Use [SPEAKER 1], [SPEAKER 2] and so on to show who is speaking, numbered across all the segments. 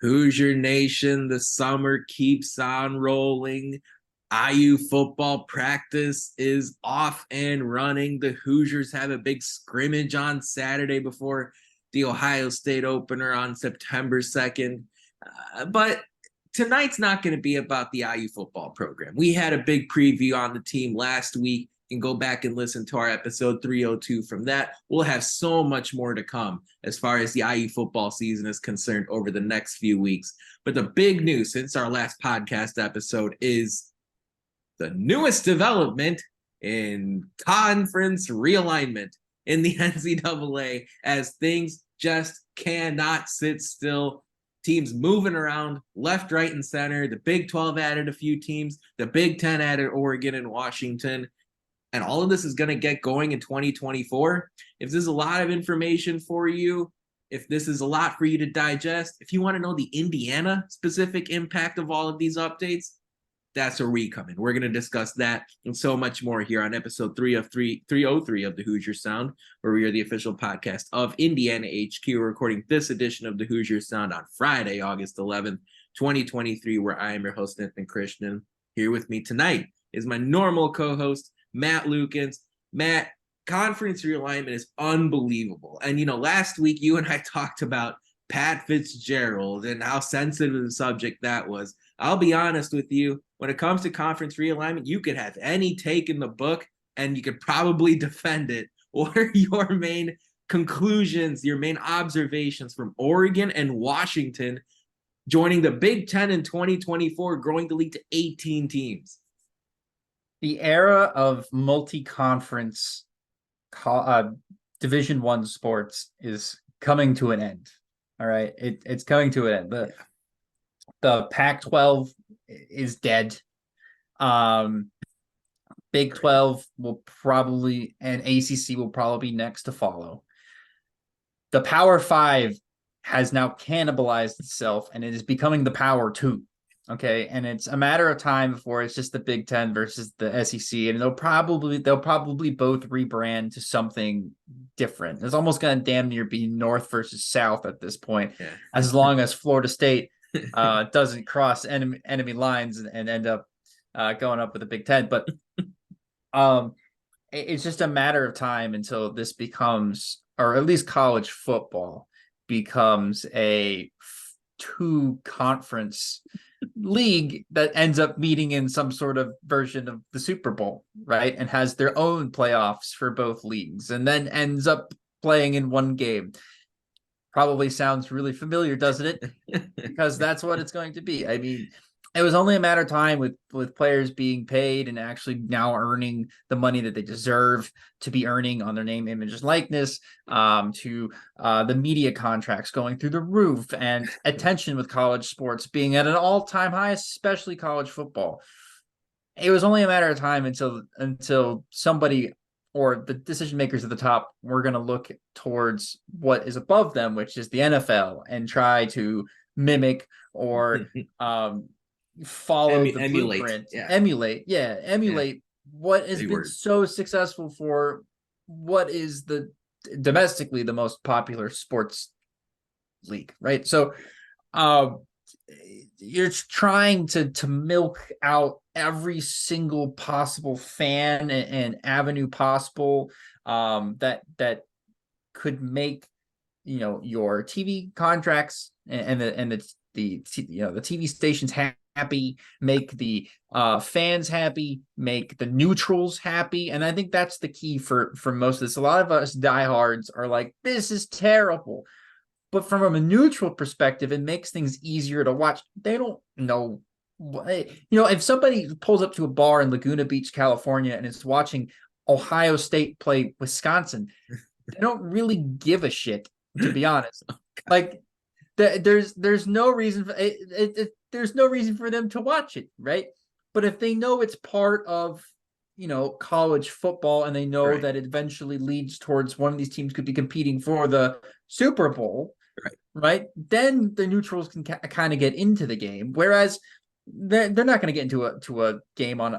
[SPEAKER 1] Hoosier Nation, the summer keeps on rolling. IU football practice is off and running. The Hoosiers have a big scrimmage on Saturday before the Ohio State opener on September 2nd. But tonight's not going to be about the IU football program. We had a big preview on the team last week. You can go back and listen to our episode 302 from that. We'll have so much more to come as far as the IU football season is concerned over the next few weeks. But the big news since our last podcast episode is the newest development in conference realignment in the NCAA, as things just cannot sit still. Teams moving around left, right, and center. The Big 12 added a few teams. The Big 10 added Oregon and Washington. And all of this is going to get going in 2024. If this is a lot of information for you, if this is a lot for you to digest, if you want to know the Indiana specific impact of all of these updates, that's where we come in. We're going to discuss that and so much more here on episode 303 of the Hoosier Sound, where we are the official podcast of Indiana HQ. We're recording this edition of the Hoosier Sound on Friday, August 11th, 2023, where I am your host, Nithin Krishnan. Here with me tonight is my normal co-host, Matt Lukens. Matt, conference realignment is unbelievable. And, last week you and I talked about Pat Fitzgerald and how sensitive the subject that was. I'll be honest with you. When it comes to conference realignment, you could have any take in the book and you could probably defend it, or your main conclusions, your main observations from Oregon and Washington joining the Big 10 in 2024, growing the league to 18 teams.
[SPEAKER 2] The era of multi-conference Division I sports is coming to an end. All right, it's coming to an end. The Pac-12 is dead. Big 12 will probably, and ACC will probably be next to follow. The Power 5 has now cannibalized itself, and it is becoming the Power 2. Okay, and it's a matter of time before it's just the Big 10 versus the SEC, and they'll probably both rebrand to something different. It's almost going to damn near be North versus South at this point, as long as Florida State doesn't cross enemy lines and end up going up with the Big 10. But it's just a matter of time until this becomes, or at least college football becomes a two conference league that ends up meeting in some sort of version of the Super Bowl, right? And has their own playoffs for both leagues and then ends up playing in one game. Probably sounds really familiar, doesn't it? Because that's what it's going to be. I mean, it was only a matter of time with players being paid and actually now earning the money that they deserve to be earning on their name, image, and likeness, to the media contracts going through the roof, and attention with college sports being at an all-time high, especially college football. It was only a matter of time until somebody or the decision makers at the top were going to look towards what is above them, which is the NFL, and try to mimic or follow the blueprint, emulate what has been so successful for what is the domestically the most popular sports league, right? So you're trying to milk out every single possible fan and avenue possible that could make your TV contracts and the TV stations happy, make the fans happy, make the neutrals happy. And I think that's the key for most of this. A lot of us diehards are like, this is terrible. But from a neutral perspective, it makes things easier to watch. They don't know. If somebody pulls up to a bar in Laguna Beach, California, and is watching Ohio State play Wisconsin, they don't really give a shit, to be honest. Like, there's no reason for there's no reason for them to watch it, right? But if they know it's part of college football, and they know that it eventually leads towards one of these teams could be competing for the Super Bowl, right? Then the neutrals can kind of get into the game, whereas they're not going to get into a game on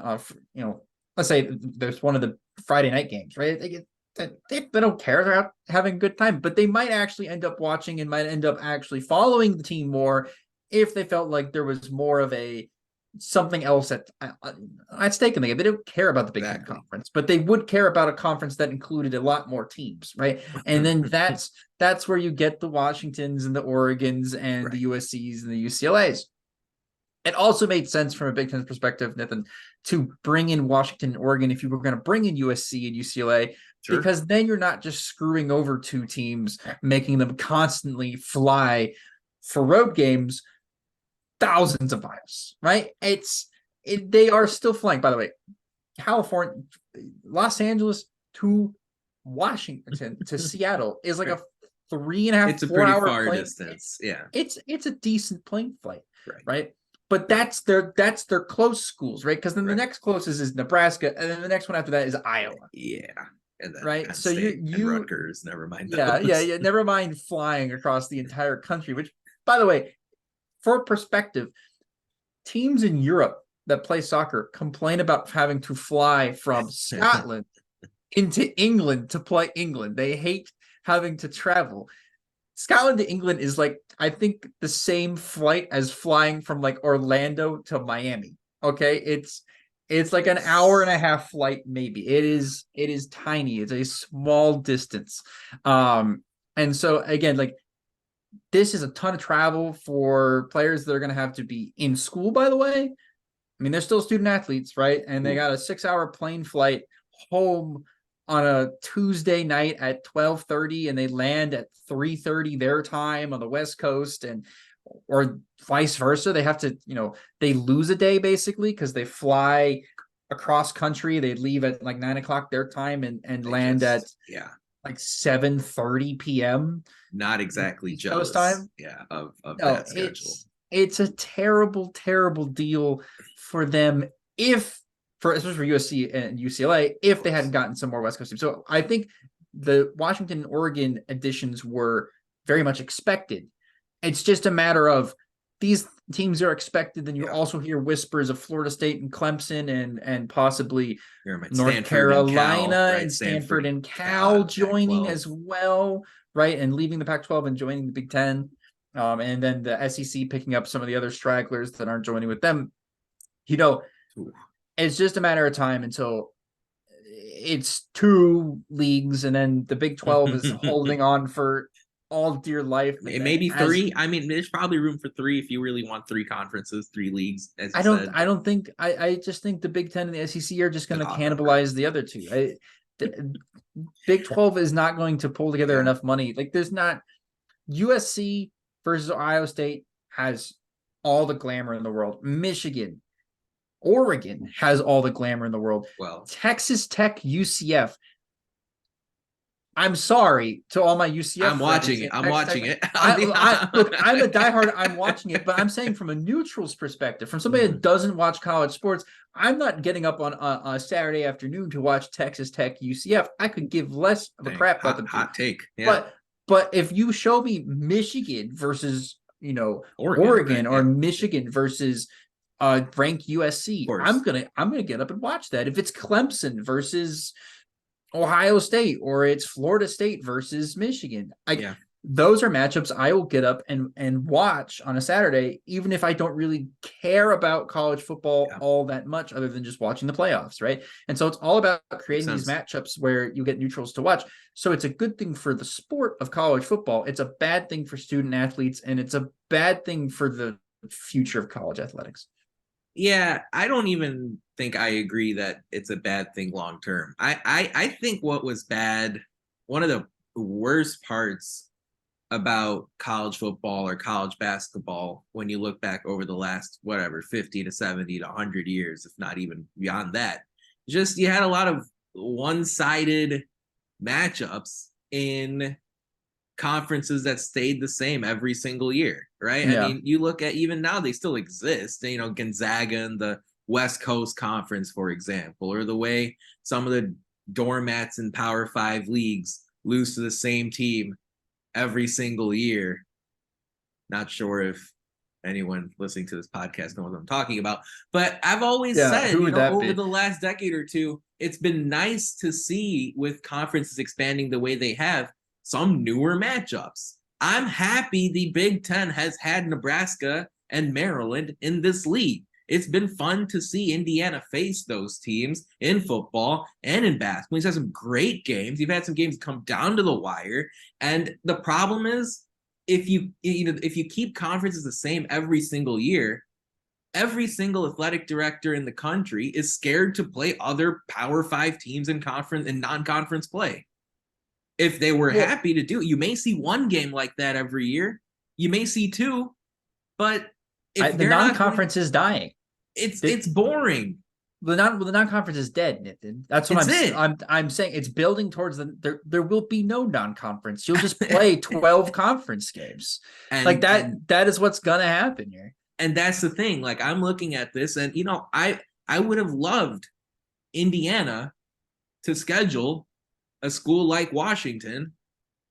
[SPEAKER 2] let's say there's one of the Friday night games, right? They don't care. They're out having a good time, but they might actually end up watching and might end up actually following the team more if they felt like there was more of a something else at stake in the game. They don't care about the Big Ten conference, but they would care about a conference that included a lot more teams, right? And then that's where you get the Washingtons and the Oregons and the USCs and the UCLAs. It also made sense from a Big Ten perspective, Nithin, to bring in Washington and Oregon if you were going to bring in USC and UCLA, because then you're not just screwing over two teams, making them constantly fly for road games thousands of miles, right? They are still flying, by the way. California, Los Angeles to Washington to Seattle is like a 3.5, 4 hour
[SPEAKER 1] far
[SPEAKER 2] plane
[SPEAKER 1] distance. Yeah.
[SPEAKER 2] It's a decent plane flight, right? But that's their close schools, right? Because then the next closest is Nebraska, and then the next one after that is Iowa.
[SPEAKER 1] Yeah. And then
[SPEAKER 2] right.
[SPEAKER 1] Penn
[SPEAKER 2] So
[SPEAKER 1] State
[SPEAKER 2] you
[SPEAKER 1] and Rutgers, never mind those.
[SPEAKER 2] Yeah. Never mind flying across the entire country, which, by the way, for perspective, teams in Europe that play soccer complain about having to fly from Scotland into England to play England. They hate having to travel. Scotland to England is like, I think, the same flight as flying from like Orlando to Miami. Okay. It's like an hour and a half flight, maybe. It is tiny. It's a small distance. And so again, like, this is a ton of travel for players that are going to have to be in school, by the way. I mean, they're still student athletes, right? And they got a 6-hour plane flight home on a Tuesday night at 12:30, and they land at 3:30 their time on the West Coast, or vice versa. They have to, they lose a day basically because they fly across country. They leave at like 9 o'clock their time and land at like 7:30 p.m.
[SPEAKER 1] Not exactly jealous
[SPEAKER 2] time.
[SPEAKER 1] Of that schedule.
[SPEAKER 2] It's a terrible, terrible deal for them, especially for USC and UCLA, if they hadn't gotten some more West Coast teams. So I think the Washington and Oregon additions were very much expected. It's just a matter of these teams are expected. Then you also hear whispers of Florida State and Clemson and possibly North Carolina and Stanford and Cal joining as well, right? And leaving the Pac-12 and joining the Big Ten. And then the SEC picking up some of the other stragglers that aren't joining with them. It's just a matter of time until it's 2 leagues, and then the Big 12 is holding on for all dear life.
[SPEAKER 1] Maybe 3. I mean, there's probably room for 3 if you really want 3 conferences, 3 leagues. As you said.
[SPEAKER 2] I just think the Big 10 and the SEC are just going to cannibalize the other 2. The Big 12 is not going to pull together enough money. Like, there's not. USC versus Ohio State has all the glamour in the world. Michigan, Oregon has all the glamour in the world.
[SPEAKER 1] Well,
[SPEAKER 2] Texas Tech, UCF. I'm sorry to all my UCF.
[SPEAKER 1] I'm watching it. I'm watching it.
[SPEAKER 2] Look, I'm a diehard. I'm watching it, but I'm saying from a neutral's perspective, from somebody that doesn't watch college sports, I'm not getting up on a Saturday afternoon to watch Texas Tech, UCF. I could give less of a crap about them.
[SPEAKER 1] Hot take. Yeah.
[SPEAKER 2] But if you show me Michigan versus, Oregon or Michigan versus ranked USC, I'm gonna get up and watch that. If it's Clemson versus Ohio State, or it's Florida State versus Michigan, those are matchups I will get up and watch on a Saturday, even if I don't really care about college football all that much, other than just watching the playoffs, right? And so it's all about creating these matchups where you get neutrals to watch. So it's a good thing for the sport of college football. It's a bad thing for student athletes, and it's a bad thing for the future of college athletics.
[SPEAKER 1] Yeah, I don't even think I agree that it's a bad thing long term. I think what was bad, one of the worst parts about college football or college basketball, when you look back over the last 50 to 70 to 100 years, if not even beyond that, just you had a lot of one-sided matchups in conferences that stayed the same every single year, right? I mean, you look at, even now they still exist, Gonzaga and the West Coast Conference, for example, or the way some of the doormats in Power 5 leagues lose to the same team every single year. Not sure if anyone listening to this podcast knows what I'm talking about, but I've always said, over the last decade or two, it's been nice to see, with conferences expanding the way they have, some newer matchups. I'm happy the Big Ten has had Nebraska and Maryland in this league. It's been fun to see Indiana face those teams in football and in basketball. He's had some great games. You've had some games come down to the wire. And the problem is, if you keep conferences the same every single year, every single athletic director in the country is scared to play other Power 5 teams in conference and non-conference play. If they were happy to do it, you may see one game like that every year. You may see two, but if
[SPEAKER 2] the non-conference is dying.
[SPEAKER 1] It's boring.
[SPEAKER 2] The non-conference is dead, Nithin. That's what I'm saying. It's building towards there will be no non-conference. You'll just play 12 conference games. Like that is what's gonna happen here.
[SPEAKER 1] And that's the thing. Like, I'm looking at this, and I would have loved Indiana to schedule a school like Washington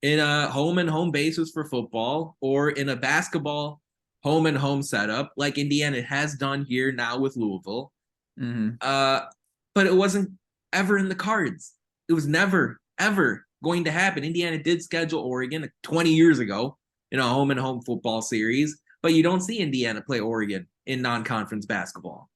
[SPEAKER 1] in a home and home basis for football, or in a basketball home and home setup like Indiana has done here now with Louisville.
[SPEAKER 2] Mm-hmm.
[SPEAKER 1] But it wasn't ever in the cards. It was never, ever going to happen. Indiana did schedule Oregon 20 years ago in a home and home football series, but you don't see Indiana play Oregon in non-conference basketball.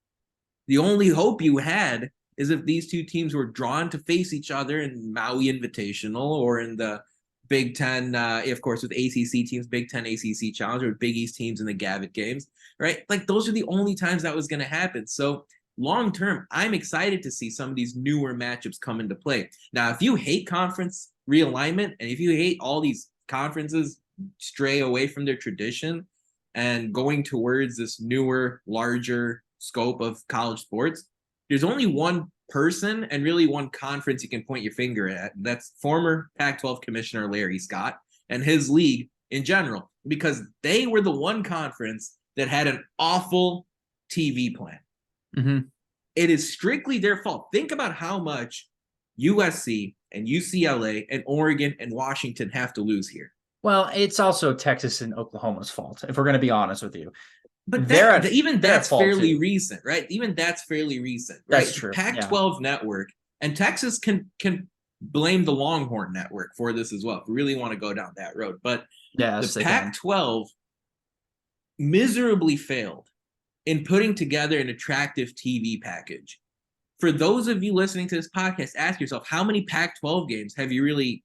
[SPEAKER 1] The only hope you had is if these two teams were drawn to face each other in Maui Invitational or in the Big Ten, of course, with ACC teams, Big Ten ACC Challenge, or Big East teams in the Gavitt games, right? Like, those are the only times that was going to happen. So long term, I'm excited to see some of these newer matchups come into play. Now, if you hate conference realignment, and if you hate all these conferences stray away from their tradition and going towards this newer, larger scope of college sports, there's only one person and really one conference you can point your finger at. That's former Pac-12 Commissioner Larry Scott and his league in general, because they were the one conference that had an awful TV plan.
[SPEAKER 2] Mm-hmm.
[SPEAKER 1] It is strictly their fault. Think about how much USC and UCLA and Oregon and Washington have to lose here.
[SPEAKER 2] Well, it's also Texas and Oklahoma's fault, if we're going to be honest with you.
[SPEAKER 1] But that's fairly recent, right? Even that's fairly recent, right?
[SPEAKER 2] That's true.
[SPEAKER 1] Pac-12 network, and Texas can blame the Longhorn network for this as well, if we really want to go down that road. But the Pac-12 miserably failed in putting together an attractive TV package. For those of you listening to this podcast, ask yourself, how many Pac-12 games have you really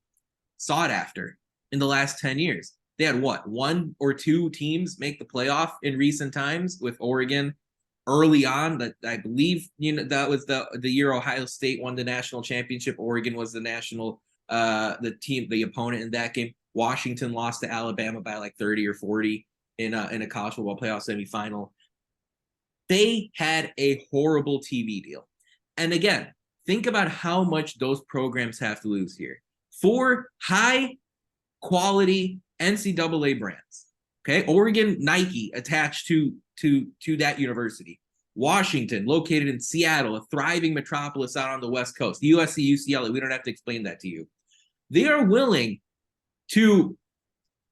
[SPEAKER 1] sought after in the last 10 years? They had what, one or two teams make the playoff in recent times, with Oregon early on. That I believe, that was the year Ohio State won the national championship. Oregon was the opponent in that game. Washington lost to Alabama by like 30 or 40 in a college football playoff semifinal. They had a horrible TV deal. And again, think about how much those programs have to lose here for high quality NCAA brands. Okay, Oregon, Nike attached to that university. Washington, located in Seattle, a thriving metropolis out on the West Coast. USC, UCLA, we don't have to explain that to you. They are willing to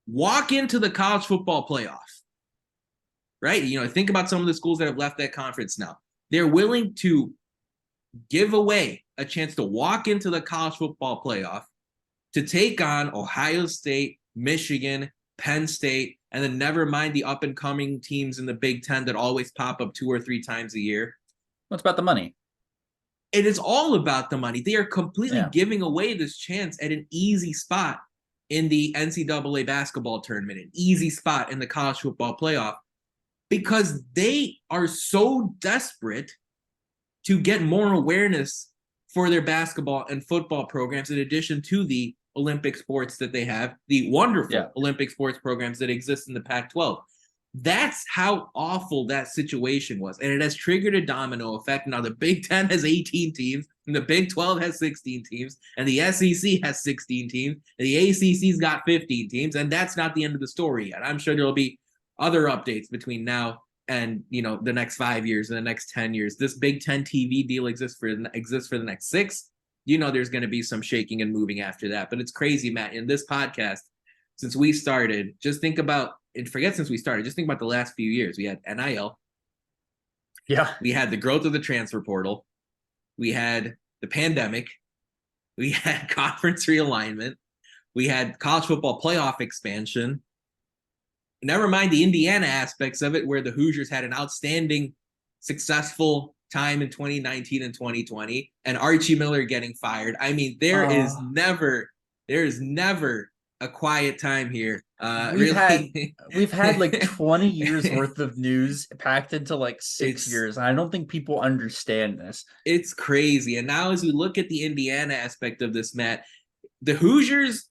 [SPEAKER 1] walk into the college football playoff, right? Think about some of the schools that have left that conference now. They're willing to give away a chance to walk into the college football playoff to take on Ohio State, Michigan, Penn State, and then never mind the up-and-coming teams in the Big Ten that always pop up 2 or 3 times a year.
[SPEAKER 2] What's about the money?
[SPEAKER 1] It is all about the money. They are completely giving away this chance at an easy spot in the NCAA basketball tournament, an easy spot in the college football playoff, because they are so desperate to get more awareness for their basketball and football programs, in addition to the Olympic sports that they have, the wonderful Olympic sports programs that exist in the Pac-12. That's how awful that situation was. And it has triggered a domino effect. Now the Big Ten has 18 teams, and the Big 12 has 16 teams, and the SEC has 16 teams, and the ACC's got 15 teams, and that's not the end of the story yet. I'm sure there'll be other updates between now and the next 5 years and the next 10 years. This Big Ten TV deal exists for the next 6. There's going to be some shaking and moving after that. But it's crazy, Matt. In this podcast, since we started, just think about the last few years. We had NIL.
[SPEAKER 2] Yeah.
[SPEAKER 1] We had the growth of the transfer portal. We had the pandemic. We had conference realignment. We had college football playoff expansion. never mind the Indiana aspects of it, where the Hoosiers had an outstanding, successful time in 2019 and 2020, and Archie Miller getting fired. I mean, there is never a quiet time here.
[SPEAKER 2] We've had
[SPEAKER 1] Really,
[SPEAKER 2] we've had like 20 years worth of news packed into like 6 years. I don't think people understand this.
[SPEAKER 1] it's crazy. And now, as we look at the Indiana aspect of this, Matt, the Hoosiers,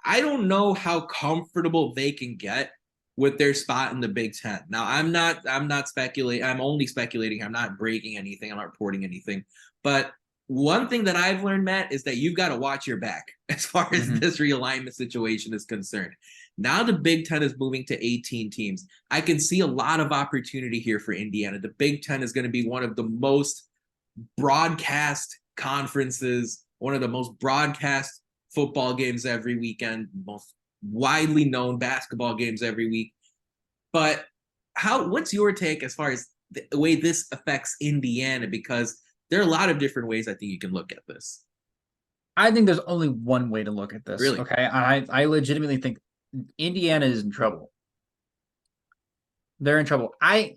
[SPEAKER 1] I don't know how comfortable they can get with their spot in the Big Ten. Now, I'm not speculating. I'm only speculating. I'm not breaking anything. I'm not reporting anything. But one thing that I've learned, Matt, is that you've got to watch your back as far as this realignment situation is concerned. Now the Big Ten is moving to 18 teams. I can see a lot of opportunity here for Indiana. The Big Ten is going to be one of the most broadcast conferences, one of the most broadcast football games every weekend, most widely known basketball games every week. But what's your take as far as the way this affects Indiana? Because there are a lot of different ways I think you can look at this.
[SPEAKER 2] I think there's only one way to look at this.
[SPEAKER 1] Really?
[SPEAKER 2] Okay. I legitimately think Indiana is in trouble. They're in trouble. I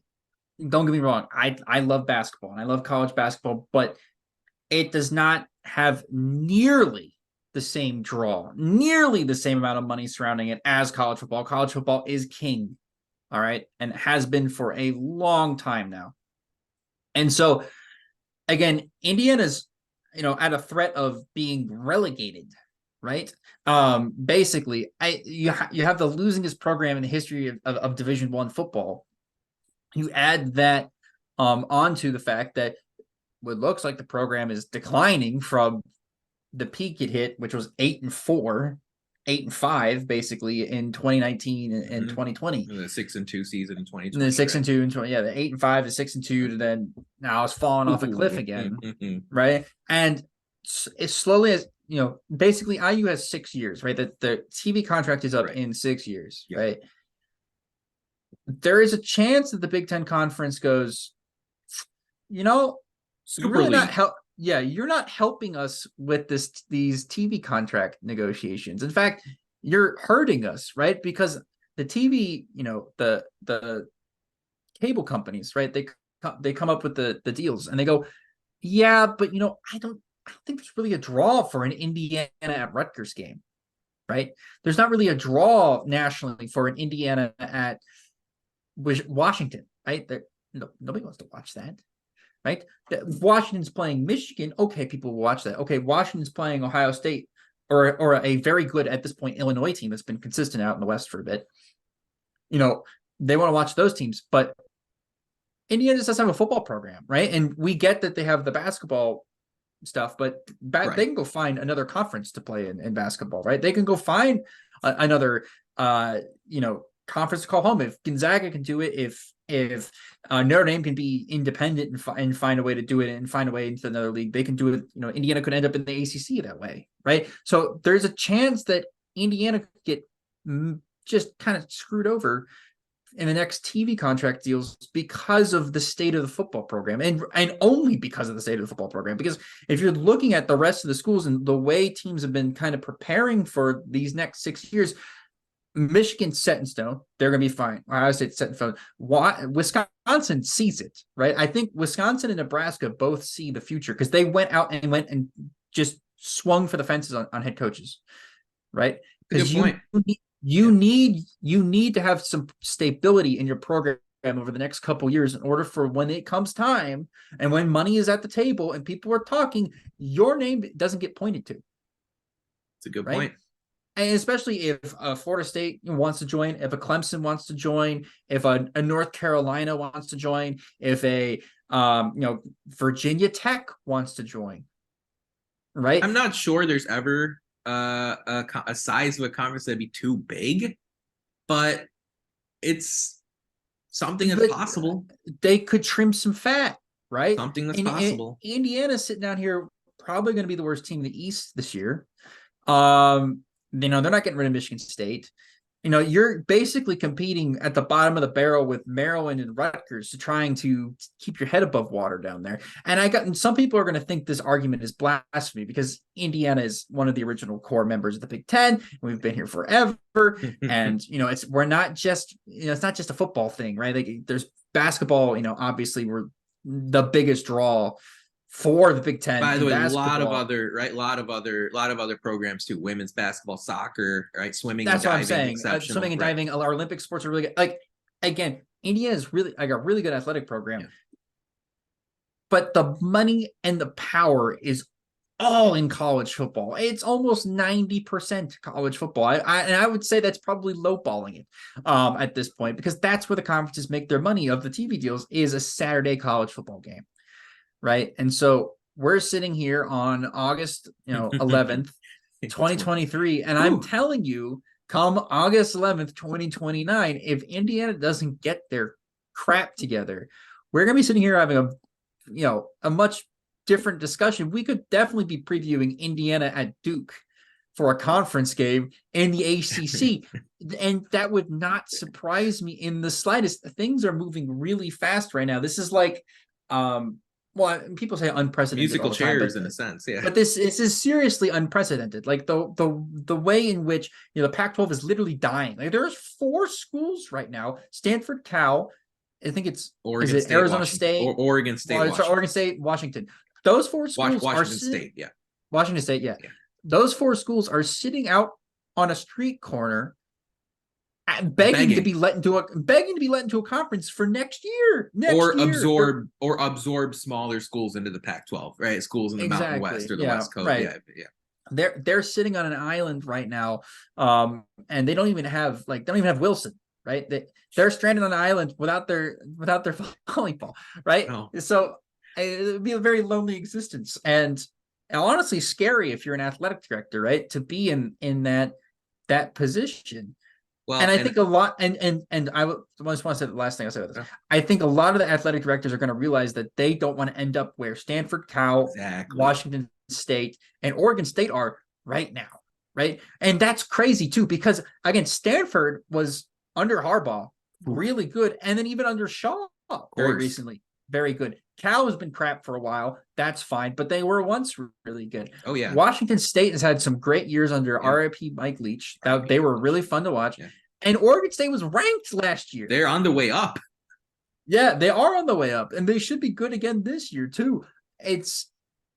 [SPEAKER 2] don't get me wrong. I love basketball and I love college basketball, but it does not have nearly the same draw, nearly the same amount of money surrounding it as college football. College football is king, all right, and has been for a long time now. And so, again, Indiana's, at a threat of being relegated, right? Basically, you have the losingest program in the history of Division I football. You add that onto the fact that what looks like the program is declining from the peak it hit, which was 8-4, 8-5, basically in 2019 and 2020.
[SPEAKER 1] The 6-2 season in 2020.
[SPEAKER 2] And then 6-2 and 20, yeah, the 8-5 to 6-2 to then now it's falling off a cliff again, right? And it's slowly as basically IU has 6 years, right? That the TV contract is up in 6 years, right? There is a chance that the Big Ten Conference goes,
[SPEAKER 1] Super
[SPEAKER 2] really
[SPEAKER 1] League.
[SPEAKER 2] not help. Yeah, you're not helping us with these TV contract negotiations. In fact, you're hurting us, right? Because the TV, the cable companies, right? They come up with the deals and they go, yeah, but I don't think there's really a draw for an Indiana at Rutgers game, right? There's not really a draw nationally for an Indiana at Washington, right? Nobody wants to watch that. Right? Washington's playing Michigan. Okay, people will watch that. Okay, Washington's playing Ohio State or a very good, at this point, Illinois team that's been consistent out in the West for a bit. They want to watch those teams, but Indiana just doesn't have a football program, right? And we get that they have the basketball stuff, but they can go find another conference to play in basketball, right? They can go find another, conference to call home. If Gonzaga can do it, if Notre Dame can be independent and find a way to do it and find a way into another league, they can do it. Indiana could end up in the ACC that way, right? So there's a chance that Indiana could get just kind of screwed over in the next TV contract deals because of the state of the football program, and only because of the state of the football program. Because if you're looking at the rest of the schools and the way teams have been kind of preparing for these next 6 years, Michigan's set in stone. They're going to be fine. I say it's set in stone. Wisconsin sees it, right? I think Wisconsin and Nebraska both see the future because they went out and just swung for the fences on head coaches, right?
[SPEAKER 1] Good point.
[SPEAKER 2] You need to have some stability in your program over the next couple of years in order for when it comes time and when money is at the table and people are talking, your name doesn't get pointed to.
[SPEAKER 1] It's a good point.
[SPEAKER 2] And especially if Florida State wants to join, if a Clemson wants to join, if a North Carolina wants to join, if a Virginia Tech wants to join, right?
[SPEAKER 1] I'm not sure there's ever a size of a conference that'd be too big, but it's something that's possible.
[SPEAKER 2] They could trim some fat, right?
[SPEAKER 1] Something that's possible.
[SPEAKER 2] Indiana's sitting down here, probably going to be the worst team in the East this year. They're not getting rid of Michigan State. you're basically competing at the bottom of the barrel with Maryland and Rutgers to trying to keep your head above water down there. And some people are going to think this argument is blasphemy because Indiana is one of the original core members of the Big Ten, and we've been here forever. And it's not just a football thing, right? Like there's basketball. Obviously we're the biggest draw for the Big Ten.
[SPEAKER 1] By the way, a lot of other programs too. Women's basketball, soccer, right? Swimming,
[SPEAKER 2] That's
[SPEAKER 1] and
[SPEAKER 2] what I'm
[SPEAKER 1] diving,
[SPEAKER 2] saying.
[SPEAKER 1] exceptional.
[SPEAKER 2] Swimming and
[SPEAKER 1] right?
[SPEAKER 2] diving, our Olympic sports are really good. Like again, Indiana is really like a really good athletic program,
[SPEAKER 1] Yeah.
[SPEAKER 2] but the money and the power is all in college football. It's almost 90% college football. I would say that's probably lowballing it at this point because that's where the conferences make their money of the TV deals is a Saturday college football game, right? And so we're sitting here on August 11th, 2023, and I'm telling you, come August 11th, 2029, if Indiana doesn't get their crap together, we're gonna be sitting here having a much different discussion. We could definitely be previewing Indiana at Duke for a conference game in the ACC. And that would not surprise me in the slightest. Things are moving really fast right now. This is like, people say unprecedented.
[SPEAKER 1] Musical chairs in a sense, yeah.
[SPEAKER 2] But this is seriously unprecedented. Like the way in which the Pac-12 is literally dying. Like there's 4 schools right now: Stanford, Cal. I think it's
[SPEAKER 1] Oregon State,
[SPEAKER 2] Arizona
[SPEAKER 1] Washington.
[SPEAKER 2] State,
[SPEAKER 1] or Oregon State, Washington.
[SPEAKER 2] Oregon State, Washington. Those 4 schools
[SPEAKER 1] Washington State, yeah.
[SPEAKER 2] Washington State, yeah. Those 4 schools are sitting out on a street corner, begging to be let into a conference for next year.
[SPEAKER 1] Absorb smaller schools into the Pac-12, right? Schools in the Mountain West or the West Coast,
[SPEAKER 2] right. Yeah. They're sitting on an island right now, and they don't even have Wilson, right? They're stranded on an island without their volleyball, right? Oh. So it would be a very lonely existence, and honestly scary if you're an athletic director, right? To be in that position. Well, and I think a lot, and I just want to say the last thing I'll say about this. I think a lot of the athletic directors are going to realize that they don't want to end up where Stanford, Cal, Washington State, and Oregon State are right now, right? And that's crazy too, because again, Stanford was under Harbaugh really good, and then even under Shaw very recently very good. Cal has been crap for a while. That's fine, but they were once really good.
[SPEAKER 1] Oh yeah.
[SPEAKER 2] Washington State has had some great years under RIP Mike Leach. They were really fun to watch. Yeah. And Oregon State was ranked last year.
[SPEAKER 1] They're on the way up.
[SPEAKER 2] Yeah, they are on the way up, and they should be good again this year too.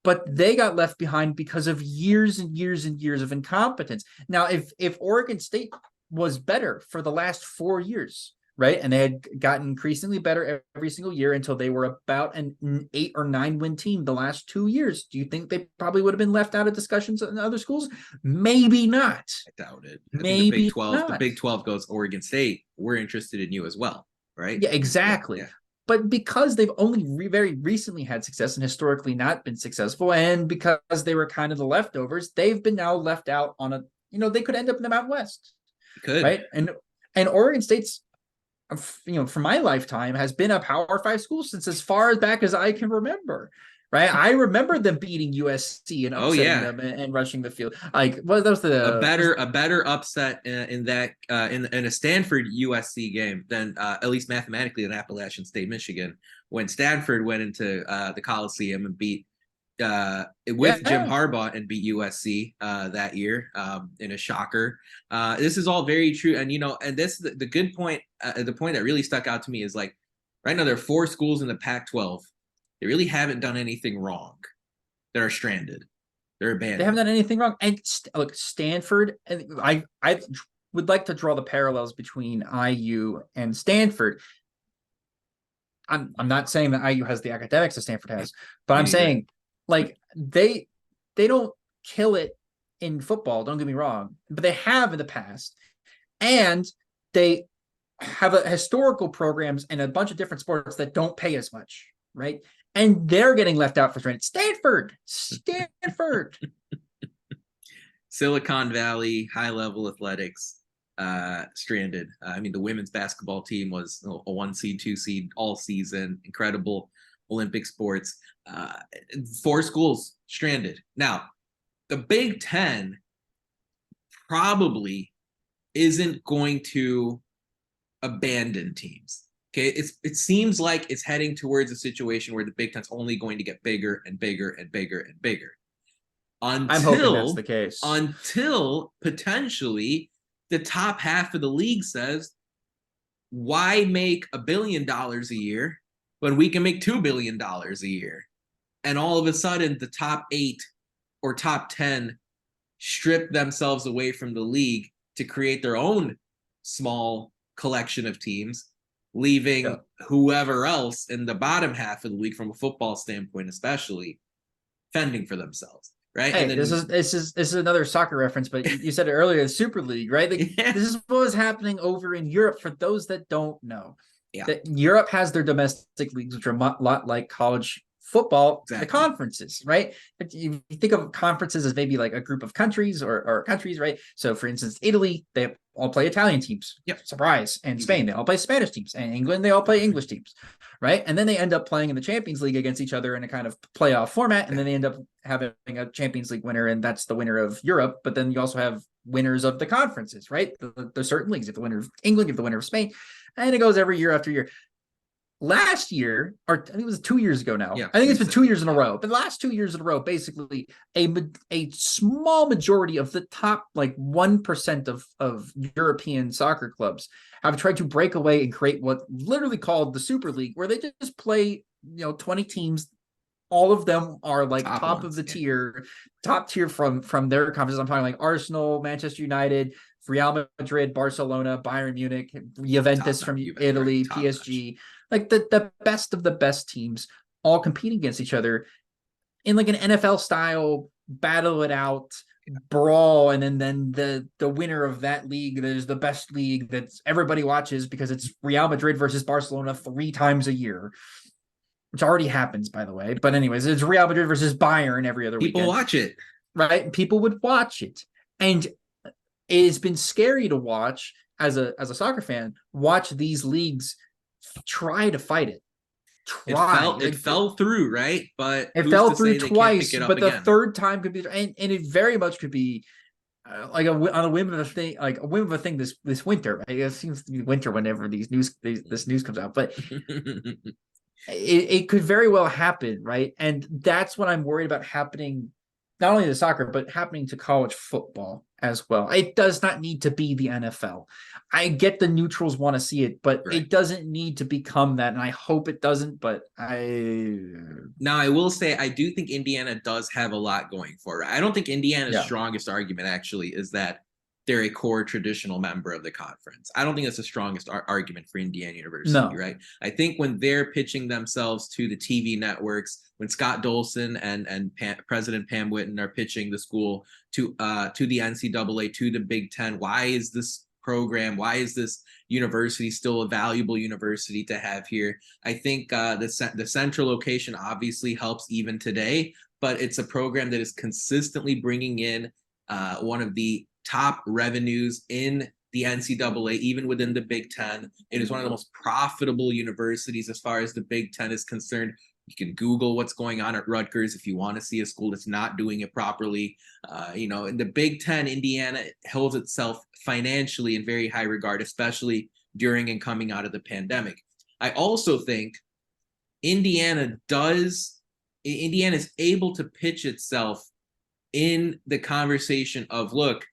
[SPEAKER 2] But they got left behind because of years and years and years of incompetence. Now, if Oregon State was better for the last 4 years, right, and they had gotten increasingly better every single year until they were about an 8 or 9 win team the last 2 years, do you think they probably would have been left out of discussions in other schools? Maybe not.
[SPEAKER 1] I doubt it. Maybe the Big 12 goes, Oregon State, we're interested in you as well, right?
[SPEAKER 2] Yeah, exactly. Yeah. But because they've only very recently had success and historically not been successful, and because they were kind of the leftovers, they've been now left out on a, they could end up in the Mountain West.
[SPEAKER 1] Could.
[SPEAKER 2] Right? And Oregon State's, for my lifetime, has been a Power 5 school since as far back as I can remember. Right, I remember them beating USC and upsetting them and rushing the field. Like, what was
[SPEAKER 1] a better upset in a Stanford USC game than at least mathematically than Appalachian State Michigan when Stanford went into the Coliseum and beat Jim Harbaugh and beat USC that year in a shocker. This is all very true, and and this the good point. The point that really stuck out to me is like right now there are 4 schools in the Pac-12. They really haven't done anything wrong. That are stranded. They're abandoned.
[SPEAKER 2] They haven't done anything wrong. And look, Stanford. And I would like to draw the parallels between IU and Stanford. I'm not saying that IU has the academics that Stanford has, but I'm saying like they don't kill it in football. Don't get me wrong, but they have in the past, and they have historical programs and a bunch of different sports that don't pay as much, right? And they're getting left out for stranded. Stanford.
[SPEAKER 1] Silicon Valley, high-level athletics, stranded. I mean, the women's basketball team was a 1 seed, 2 seed all season. Incredible Olympic sports. 4 schools stranded. Now, the Big Ten probably isn't going to abandon teams. Okay, it seems like it's heading towards a situation where the Big Ten's only going to get bigger and bigger and bigger and bigger
[SPEAKER 2] I'm hoping that's the case.
[SPEAKER 1] until potentially the top half of the league says, why make $1 billion a year when we can make $2 billion a year? And all of a sudden, the top 8 or top 10 strip themselves away from the league to create their own small collection of teams, leaving whoever else in the bottom half of the league, from a football standpoint especially, fending for themselves. Right.
[SPEAKER 2] Hey,
[SPEAKER 1] and then,
[SPEAKER 2] this is another soccer reference, but you said it earlier, the Super League, right? Like,
[SPEAKER 1] yeah.
[SPEAKER 2] This is what was happening over in Europe. For those that don't know,
[SPEAKER 1] Yeah.
[SPEAKER 2] that Europe has their domestic leagues, which are a lot like college football, exactly. The conferences, right? You think of conferences as maybe like a group of countries or countries, right? So, for instance, Italy, they all play Italian teams.
[SPEAKER 1] Yep.
[SPEAKER 2] Surprise. And Spain, they all play Spanish teams. And England, they all play English teams, right? And then they end up playing in the Champions League against each other in a kind of playoff format. And then they end up having a Champions League winner, and that's the winner of Europe. But then you also have winners of the conferences, right? There's certain leagues. You have the winner of England, you have the winner of Spain, and it goes every year after year. Last year, or I think it was 2 years ago now. Yeah, I think it's been 2 years in a row. But the last 2 years in a row, basically a small majority of the top like 1% of European soccer clubs have tried to break away and create what literally called the Super League, where they just play 20 teams. All of them are like top of the tier, top tier from their conferences. I'm talking like Arsenal, Manchester United, Real Madrid, Barcelona, Bayern Munich, Juventus from Italy, PSG. Like the best of the best teams all competing against each other in like an NFL style, battle it out, brawl, and then the winner of that league, that is the best league that everybody watches because it's Real Madrid versus Barcelona 3 times a year, which already happens, by the way. But anyways, it's Real Madrid versus Bayern every other weekend.
[SPEAKER 1] People watch it.
[SPEAKER 2] Right? People would watch it. And it's been scary to watch as a soccer fan, watch these leagues try to fight it.
[SPEAKER 1] It fell through, right? But
[SPEAKER 2] it fell through twice, but the third time could be, and it very much could be like on a whim of a thing, like a whim of a thing this winter. Right? It seems to be winter whenever this news comes out, but it could very well happen, right? And that's what I'm worried about happening, not only to soccer, but happening to college football as well. It does not need to be the NFL. I get the neutrals want to see it, but It doesn't need to become that. And I hope it doesn't, but
[SPEAKER 1] Now, I will say, I do think Indiana does have a lot going for it. I don't think Indiana's strongest argument actually is that they're a core traditional member of the conference. I don't think that's the strongest argument for Indiana University, right? I think when they're pitching themselves to the TV networks, when Scott Dolson and President Pam Whitten are pitching the school to the NCAA, to the Big Ten, why is this program, why is this university still a valuable university to have here? I think the central location obviously helps even today, but it's a program that is consistently bringing in one of the top revenues in the NCAA, even within the Big Ten. It is one of the most profitable universities as far as the Big Ten is concerned. You can Google what's going on at Rutgers if you want to see a school that's not doing it properly. In the Big Ten, Indiana holds itself financially in very high regard, especially during and coming out of the pandemic. I also think Indiana is able to pitch itself in the conversation of, look,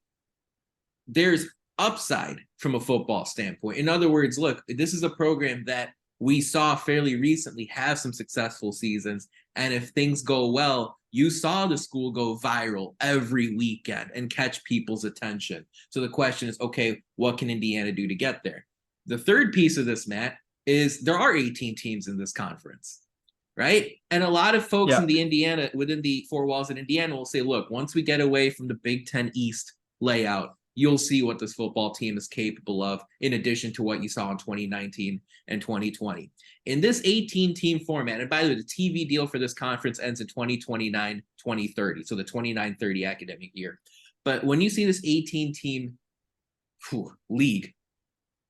[SPEAKER 1] there's upside from a football standpoint. In other words, look, this is a program that we saw fairly recently have some successful seasons. And if things go well, you saw the school go viral every weekend and catch people's attention. So the question is, okay, what can Indiana do to get there? The third piece of this, Matt, is there are 18 teams in this conference, right? And a lot of folks within the 4 walls in Indiana will say, look, once we get away from the Big Ten East layout, you'll see what this football team is capable of, in addition to what you saw in 2019 and 2020. In this 18-team format, and by the way, the TV deal for this conference ends in 2029, 2030, so the 29-30 academic year. But when you see this 18-team league,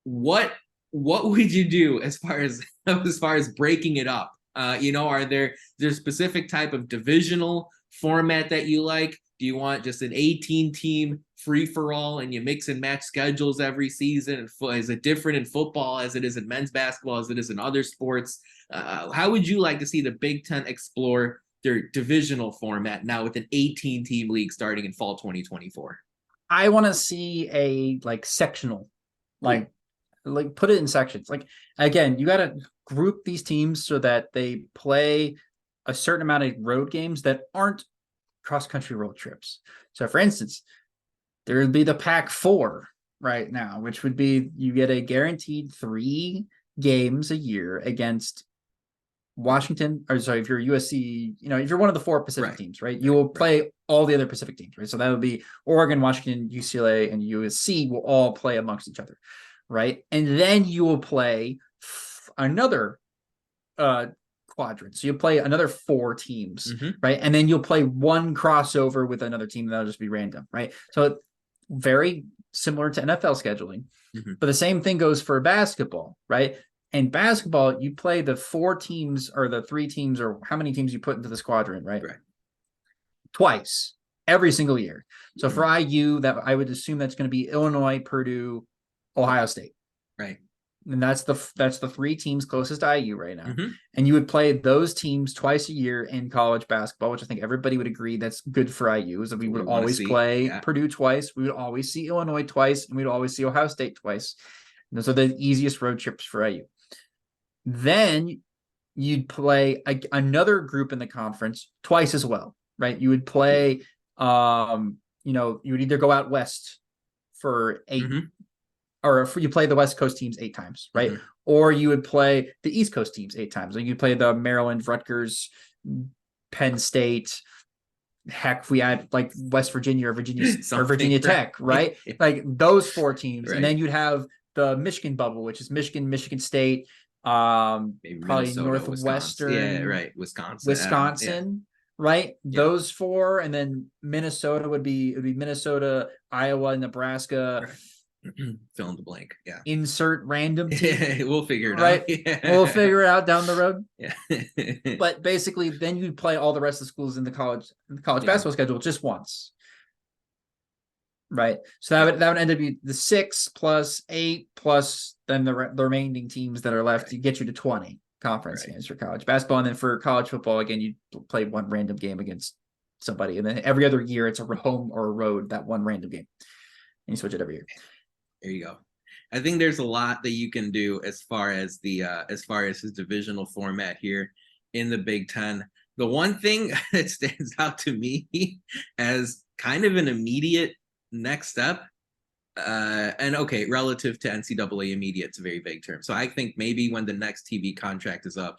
[SPEAKER 1] what would you do as far as breaking it up? Are there specific type of divisional format that you like? Do you want just an 18 team free for all and you mix and match schedules every season? And is it different in football as it is in men's basketball, as it is in other sports? How would you like to see the Big Ten explore their divisional format now with an 18 team league starting in fall 2024?
[SPEAKER 2] I want to see a like sectional, like put it in sections. Like, again, you got to group these teams so that they play a certain amount of road games that aren't cross-country road trips. So, for instance, there would be the Pac-4 right now, which would be you get a guaranteed 3 games a year against Washington, or sorry, if you're USC, if you're one of the 4 Pacific teams, right, you will play all the other Pacific teams, right? So that would be Oregon, Washington, UCLA, and USC will all play amongst each other, right? And then you will play another quadrant. So you'll play another 4 teams, right? And then you'll play one crossover with another team that'll just be random, right? So very similar to NFL scheduling, but the same thing goes for basketball, right? In basketball, you play the 4 teams or the 3 teams or how many teams you put into the squadron, right? Twice every single year. So for IU, that I would assume that's going to be Illinois, Purdue, Ohio State,
[SPEAKER 1] right?
[SPEAKER 2] And that's the 3 teams closest to IU right now. And you would play those teams twice a year in college basketball, which I think everybody would agree that's good for IU. Is that we would always play Purdue twice, we would always see Illinois twice, and we'd always see Ohio State twice. And those are the easiest road trips for IU. Then you'd play another group in the conference twice as well, right? You would play, you would either go out west for 8, or you play the West Coast teams 8 times, right? Or you would play the East Coast teams 8 times. Like you play the Maryland, Rutgers, Penn State. Heck, we had like West Virginia or Virginia Tech, right? Like those 4 teams, and then you'd have the Michigan bubble, which is Michigan, Michigan State,
[SPEAKER 1] maybe
[SPEAKER 2] probably
[SPEAKER 1] Minnesota,
[SPEAKER 2] Northwestern,
[SPEAKER 1] Wisconsin,
[SPEAKER 2] right? Those 4, and then Minnesota would be Minnesota, Iowa, Nebraska.
[SPEAKER 1] Fill in the blank. Yeah.
[SPEAKER 2] Insert random team.
[SPEAKER 1] We'll figure it
[SPEAKER 2] out.
[SPEAKER 1] Yeah.
[SPEAKER 2] We'll figure it out down the road.
[SPEAKER 1] Yeah.
[SPEAKER 2] But basically, then you play all the rest of the schools in the college basketball schedule just once. Right. So that would end up being the 6 plus 8 plus then the remaining teams that are left to get you to 20 conference games for college basketball. And then for college football, again, you play one random game against somebody. And then every other year it's a home or a road, that one random game. And you switch it every year.
[SPEAKER 1] There you go. I think there's a lot that you can do as far as his divisional format here in the Big Ten. The one thing that stands out to me as kind of an immediate next step, and okay, relative to NCAA immediate, it's a very vague term. So I think maybe when the next TV contract is up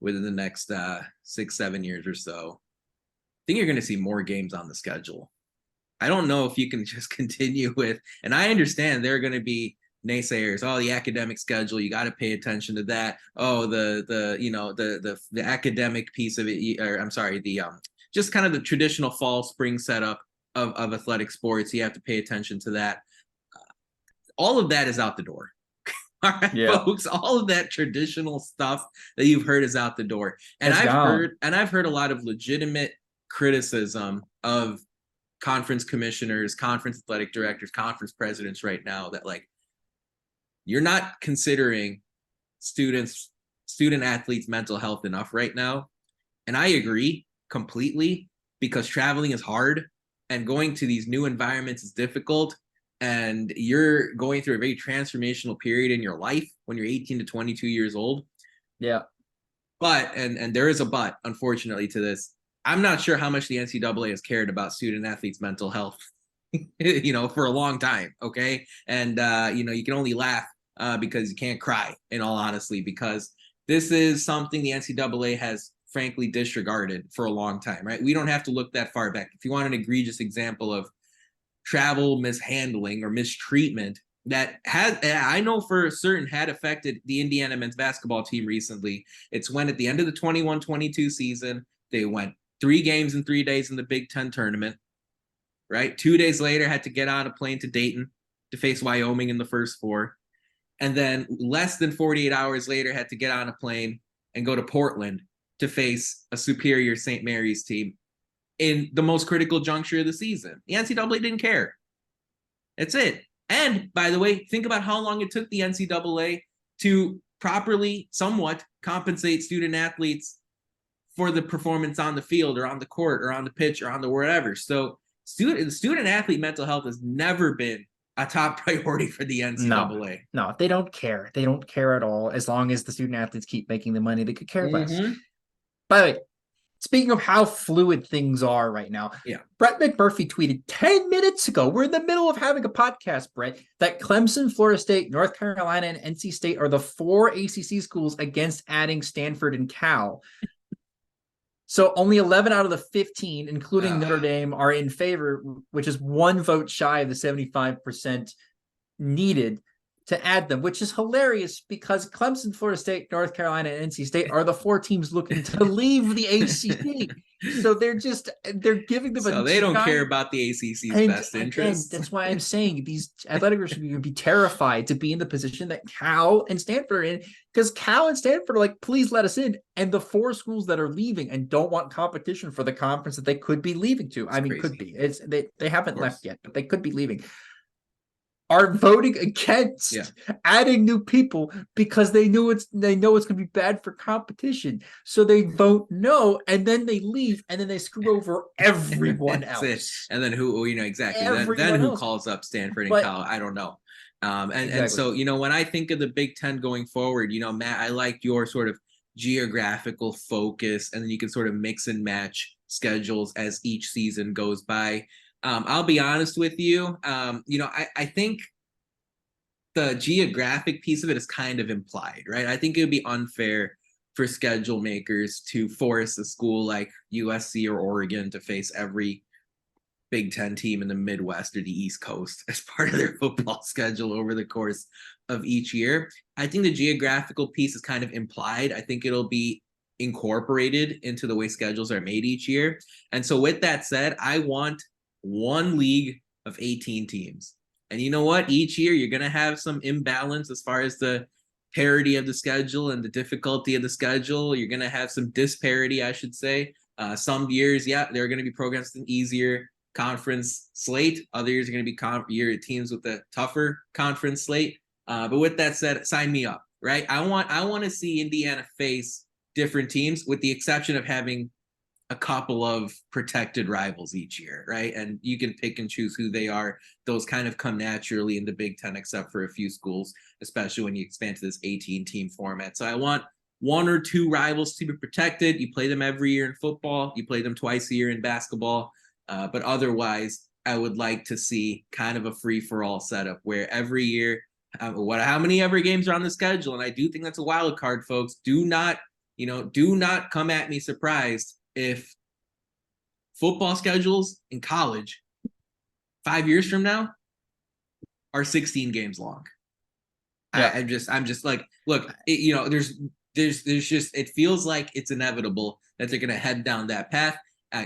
[SPEAKER 1] within the next 6-7 years or so, I think you're going to see more games on the schedule. I don't know if you can just continue with, and I understand there are going to be naysayers. Oh, the academic schedule, you got to pay attention to that. Oh, the academic piece of it, or I'm sorry, the just kind of the traditional fall spring setup of athletic sports. You have to pay attention to that. All of that is out the door. All right, folks, all of that traditional stuff that you've heard is out the door. And I've heard a lot of legitimate criticism of conference commissioners, conference athletic directors, conference presidents right now that like, you're not considering student athletes' mental health enough right now. And I agree completely, because traveling is hard and going to these new environments is difficult. And you're going through a very transformational period in your life when you're 18 to 22 years old.
[SPEAKER 2] Yeah.
[SPEAKER 1] But, and there is a but, unfortunately, to this. I'm not sure how much the NCAA has cared about student athletes' mental health, for a long time. Okay. And, you can only laugh because you can't cry, in all honesty, because this is something the NCAA has frankly disregarded for a long time, right? We don't have to look that far back. If you want an egregious example of travel mishandling or mistreatment that I know for certain had affected the Indiana men's basketball team recently, it's when at the end of the 21-22 season, they went 3 games in 3 days in the Big Ten tournament, right? 2 days later, had to get on a plane to Dayton to face Wyoming in the first 4. And then less than 48 hours later, had to get on a plane and go to Portland to face a superior St. Mary's team in the most critical juncture of the season. The NCAA didn't care. That's it. And by the way, think about how long it took the NCAA to properly, somewhat compensate student athletes for the performance on the field or on the court or on the pitch or on the wherever. So student athlete mental health has never been a top priority for the NCAA.
[SPEAKER 2] No, they don't care. They don't care at all. As long as the student athletes keep making the money, they could care less. By the way, speaking of how fluid things are right now, Brett McMurphy tweeted 10 minutes ago, we're in the middle of having a podcast, Brett, that Clemson, Florida State, North Carolina, and NC State are the 4 ACC schools against adding Stanford and Cal. So only 11 out of the 15, including Notre Dame, are in favor, which is 1 vote shy of the 75% needed to add them, which is hilarious because Clemson, Florida State, North Carolina, and NC State are the 4 teams looking to leave the ACC. So they're giving them
[SPEAKER 1] so they don't care about the ACC's best interest.
[SPEAKER 2] That's why I'm saying these athletic groups should be terrified to be in the position that Cal and Stanford are in, because Cal and Stanford are like, please let us in. And the 4 schools that are leaving and don't want competition for the conference that they could be leaving to, could be. They haven't left yet, but they could be leaving, are voting against adding new people because they know it's going to be bad for competition. So they vote no, and then they leave, and then they screw over everyone else.
[SPEAKER 1] And then who, exactly. Then who calls up Stanford and Cal? I don't know. And so, when I think of the Big Ten going forward, Matt, I like your sort of geographical focus, and then you can sort of mix and match schedules as each season goes by. I'll be honest with you. I think the geographic piece of it is kind of implied, right? I think it would be unfair for schedule makers to force a school like USC or Oregon to face every Big Ten team in the Midwest or the East Coast as part of their football schedule over the course of each year. I think the geographical piece is kind of implied. I think it'll be incorporated into the way schedules are made each year. And so with that said, I want 1 league of 18 teams. And you know what? Each year you're going to have some imbalance as far as the parity of the schedule and the difficulty of the schedule. You're going to have some disparity, I should say. Some years, there are going to be programs with an easier conference slate. Other years are going to be teams with a tougher conference slate. But with that said, sign me up, right? I want to see Indiana face different teams, with the exception of having a couple of protected rivals each year, right? And you can pick and choose who they are. Those kind of come naturally in the Big Ten, except for a few schools, especially when you expand to this 18-team format. So I want 1 or 2 rivals to be protected. You play them every year in football. You play them twice a year in basketball. But otherwise, I would like to see kind of a free-for-all setup where every year, how many ever games are on the schedule? And I do think that's a wild card, folks. Do not come at me surprised if football schedules in college 5 years from now are 16 games long. I'm just like, look, there's just, it feels like it's inevitable that they're going to head down that path.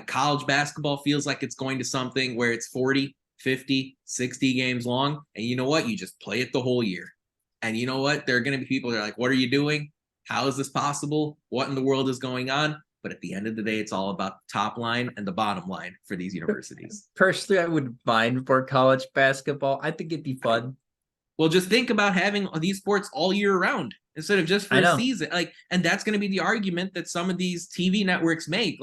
[SPEAKER 1] College basketball feels like it's going to something where it's 40, 50, 60 games long. And you know what? You just play it the whole year. And you know what? There are going to be people that are like, what are you doing? How is this possible? What in the world is going on? But at the end of the day, it's all about the top line and the bottom line for these universities.
[SPEAKER 2] Personally, I wouldn't mind for college basketball. I think it'd be fun.
[SPEAKER 1] Well, just think about having these sports all year round instead of just for a season. And that's going to be the argument that some of these TV networks make.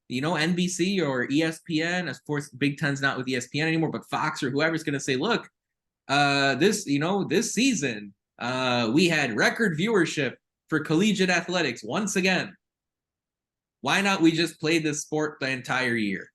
[SPEAKER 1] NBC or ESPN, of course, Big Ten's not with ESPN anymore, but Fox or whoever's going to say, look, this season, we had record viewership for collegiate athletics once again. Why not we just play this sport the entire year?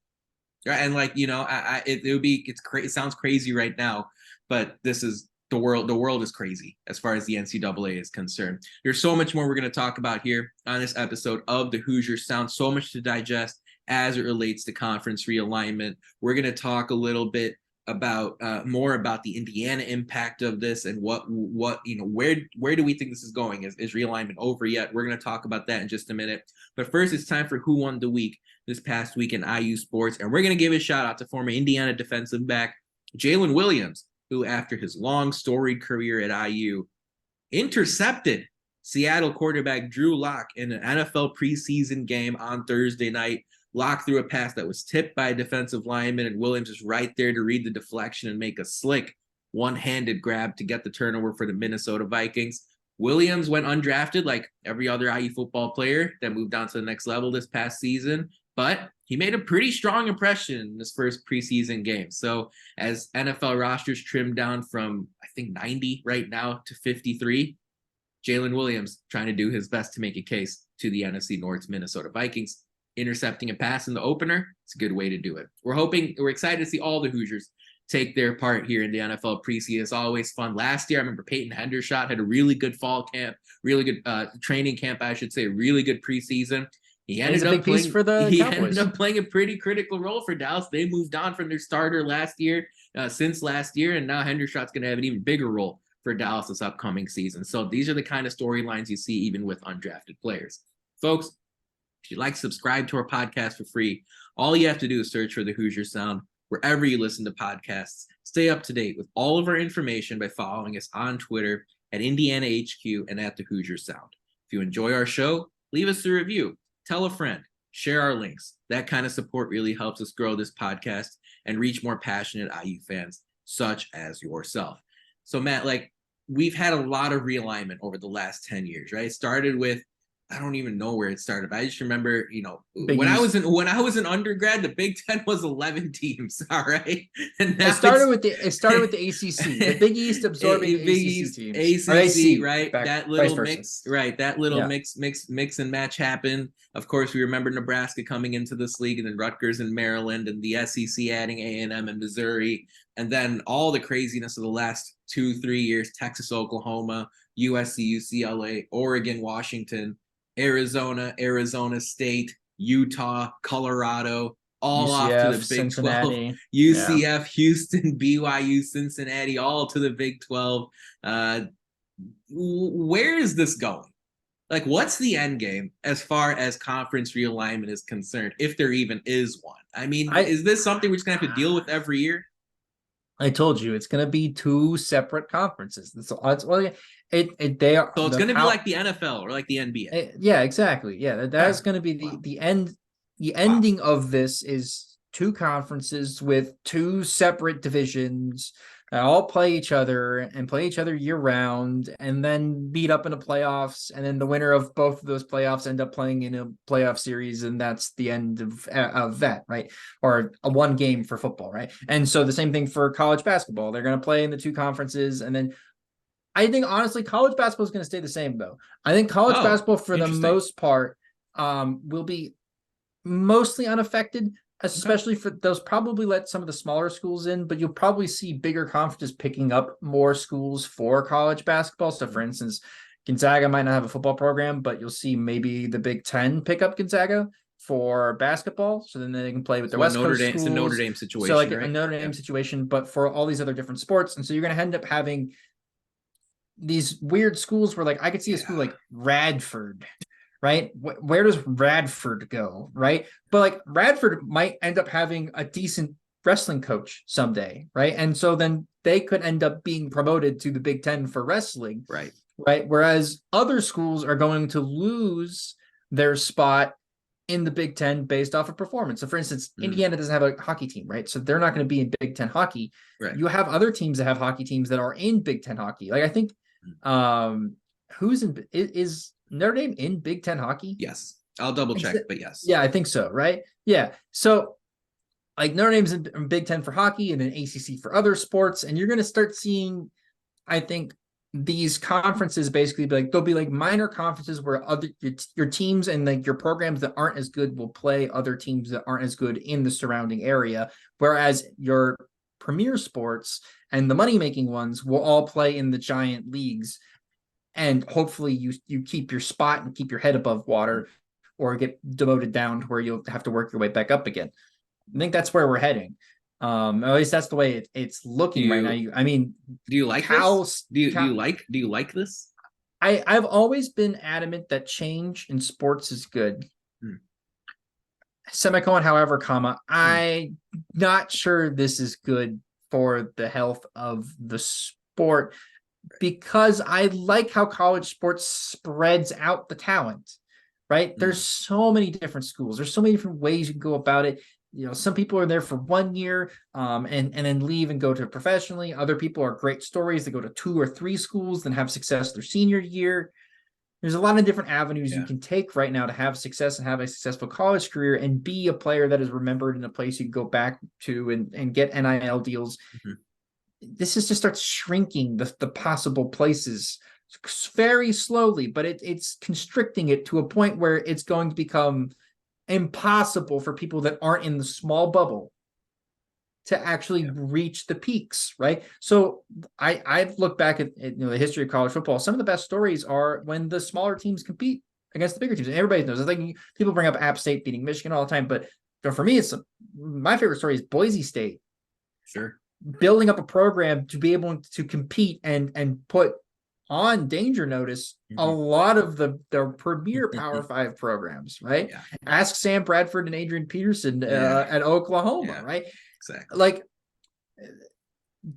[SPEAKER 1] And it sounds crazy right now, but this is the world. The world is crazy as far as the NCAA is concerned. There's so much more we're going to talk about here on this episode of the Hoosier Sound. So much to digest as it relates to conference realignment. We're going to talk a little bit about more about the Indiana impact of this and where do we think this is going? Is realignment over yet? We're going to talk about that in just a minute. But first, it's time for Who Won the Week this past week in IU sports. And we're going to give a shout out to former Indiana defensive back Jalen Williams, who after his long storied career at IU intercepted Seattle quarterback Drew Lock in an NFL preseason game on Thursday night. Locke threw a pass that was tipped by a defensive lineman, and Williams is right there to read the deflection and make a slick one-handed grab to get the turnover for the Minnesota Vikings. Williams went undrafted like every other IU football player that moved on to the next level this past season, but he made a pretty strong impression in his first preseason game. So as NFL rosters trimmed down from, I think, 90 right now to 53, Jalen Williams trying to do his best to make a case to the NFC North's Minnesota Vikings. Intercepting a pass in the opener, it's a good way to do it. We're excited to see all the Hoosiers take their part here in the NFL preseason. It's always fun. Last year, I remember Peyton Hendershot had a really good fall camp, really good training camp, I should say, really good preseason. He ended up playing a pretty critical role for Dallas. They moved on from their starter since last year, and now Hendershot's going to have an even bigger role for Dallas this upcoming season. So these are the kind of storylines you see even with undrafted players. Folks, if you'd like to subscribe to our podcast for free, all you have to do is search for the Hoosier Sound wherever you listen to podcasts. Stay up to date with all of our information by following us on Twitter at Indiana HQ and at the Hoosier Sound. If you enjoy our show, leave us a review, tell a friend, share our links. That kind of support really helps us grow this podcast and reach more passionate IU fans such as yourself. So Matt, like, we've had a lot of realignment over the last 10 years, right? It started with, I don't even know where it started, but I just remember, when I was an undergrad, the Big Ten was 11 teams. All right. And
[SPEAKER 2] it started with the ACC, the Big East absorbing the ACC teams.
[SPEAKER 1] ACC, right? That little mix, right? That little mix and match happened. Of course, we remember Nebraska coming into this league, and then Rutgers and Maryland, and the SEC adding A&M and Missouri, and then all the craziness of the last 2-3 years: Texas, Oklahoma, USC, UCLA, Oregon, Washington, Arizona State, Utah, Colorado, all UCF, off to the Big Cincinnati. 12. UCF, Houston, BYU, Cincinnati, all to the Big 12. Where is this going? Like, what's the end game as far as conference realignment is concerned, if there even is one? I mean, is this something we're just going to have to deal with every year?
[SPEAKER 2] I told you it's going to be two separate conferences. So it's going to
[SPEAKER 1] be like the NFL or like the NBA.
[SPEAKER 2] Yeah, exactly. Yeah, that's going to be the end. The ending of this is two conferences with two separate divisions that all play each other year round, and then meet up in the playoffs. And then the winner of both of those playoffs end up playing in a playoff series, and that's the end of that, right? Or a one game for football, right? And so the same thing for college basketball. They're going to play in the two conferences, and then I think honestly, college basketball is going to stay the same though. I think college basketball for the most part will be mostly unaffected, especially for those. Probably let some of the smaller schools in, but you'll probably see bigger conferences picking up more schools for college basketball. So for instance, Gonzaga might not have a football program, but you'll see maybe the Big Ten pick up Gonzaga for basketball. So then they can play with the West Coast schools.
[SPEAKER 1] It's a Notre Dame situation.
[SPEAKER 2] So like a Notre Dame situation, but for all these other different sports. And so you're going to end up having these weird schools where, like, I could see a school like Radford, right? Where does Radford go, right? But like Radford might end up having a decent wrestling coach someday, right? And so then they could end up being promoted to the Big Ten for wrestling,
[SPEAKER 1] right?
[SPEAKER 2] Whereas other schools are going to lose their spot in the Big Ten based off of performance. So for instance, Indiana doesn't have a hockey team, right? So they're not going to be in Big Ten hockey.
[SPEAKER 1] Right.
[SPEAKER 2] You have other teams that have hockey teams that are in Big Ten hockey. Like I think is Notre Dame in Big Ten hockey?
[SPEAKER 1] Yes. I'll double check, but yes.
[SPEAKER 2] Yeah, I think so, right? Yeah. So like Notre Dame's in Big Ten for hockey and then ACC for other sports. And you're going to start seeing, I think, these conferences basically be like, there'll be like minor conferences where other your teams and like your programs that aren't as good will play other teams that aren't as good in the surrounding area. Whereas your premier sports and the money-making ones will all play in the giant leagues. And hopefully you keep your spot and keep your head above water, or get demoted down to where you'll have to work your way back up again. I think that's where we're heading. At least that's the way it's looking right now.
[SPEAKER 1] Do you like this? Do you like this?
[SPEAKER 2] I've always been adamant that change in sports is good. Semicolon, however, comma, I'm not sure this is good for the health of the sport, because I like how college sports spreads out the talent, right? There's so many different schools. There's so many different ways you can go about it. Some people are there for 1 year and then leave and go to professionally. Other people are great stories that go to 2 or 3 schools, then have success their senior year. There's a lot of different avenues you can take right now to have success and have a successful college career and be a player that is remembered in a place you can go back to and get NIL deals. This is just starts shrinking the possible places very slowly, but it's constricting it to a point where it's going to become impossible for people that aren't in the small bubble to actually reach the peaks, right? So I've looked back at the history of college football. Some of the best stories are when the smaller teams compete against the bigger teams. And everybody knows. I think people bring up App State beating Michigan all the time, but for me, my favorite story is Boise State.
[SPEAKER 1] Sure.
[SPEAKER 2] Building up a program to be able to compete and put on danger notice a lot of the premier Power 5 programs, right?
[SPEAKER 1] Yeah.
[SPEAKER 2] Ask Sam Bradford and Adrian Peterson at Oklahoma, right?
[SPEAKER 1] Exactly.
[SPEAKER 2] Like,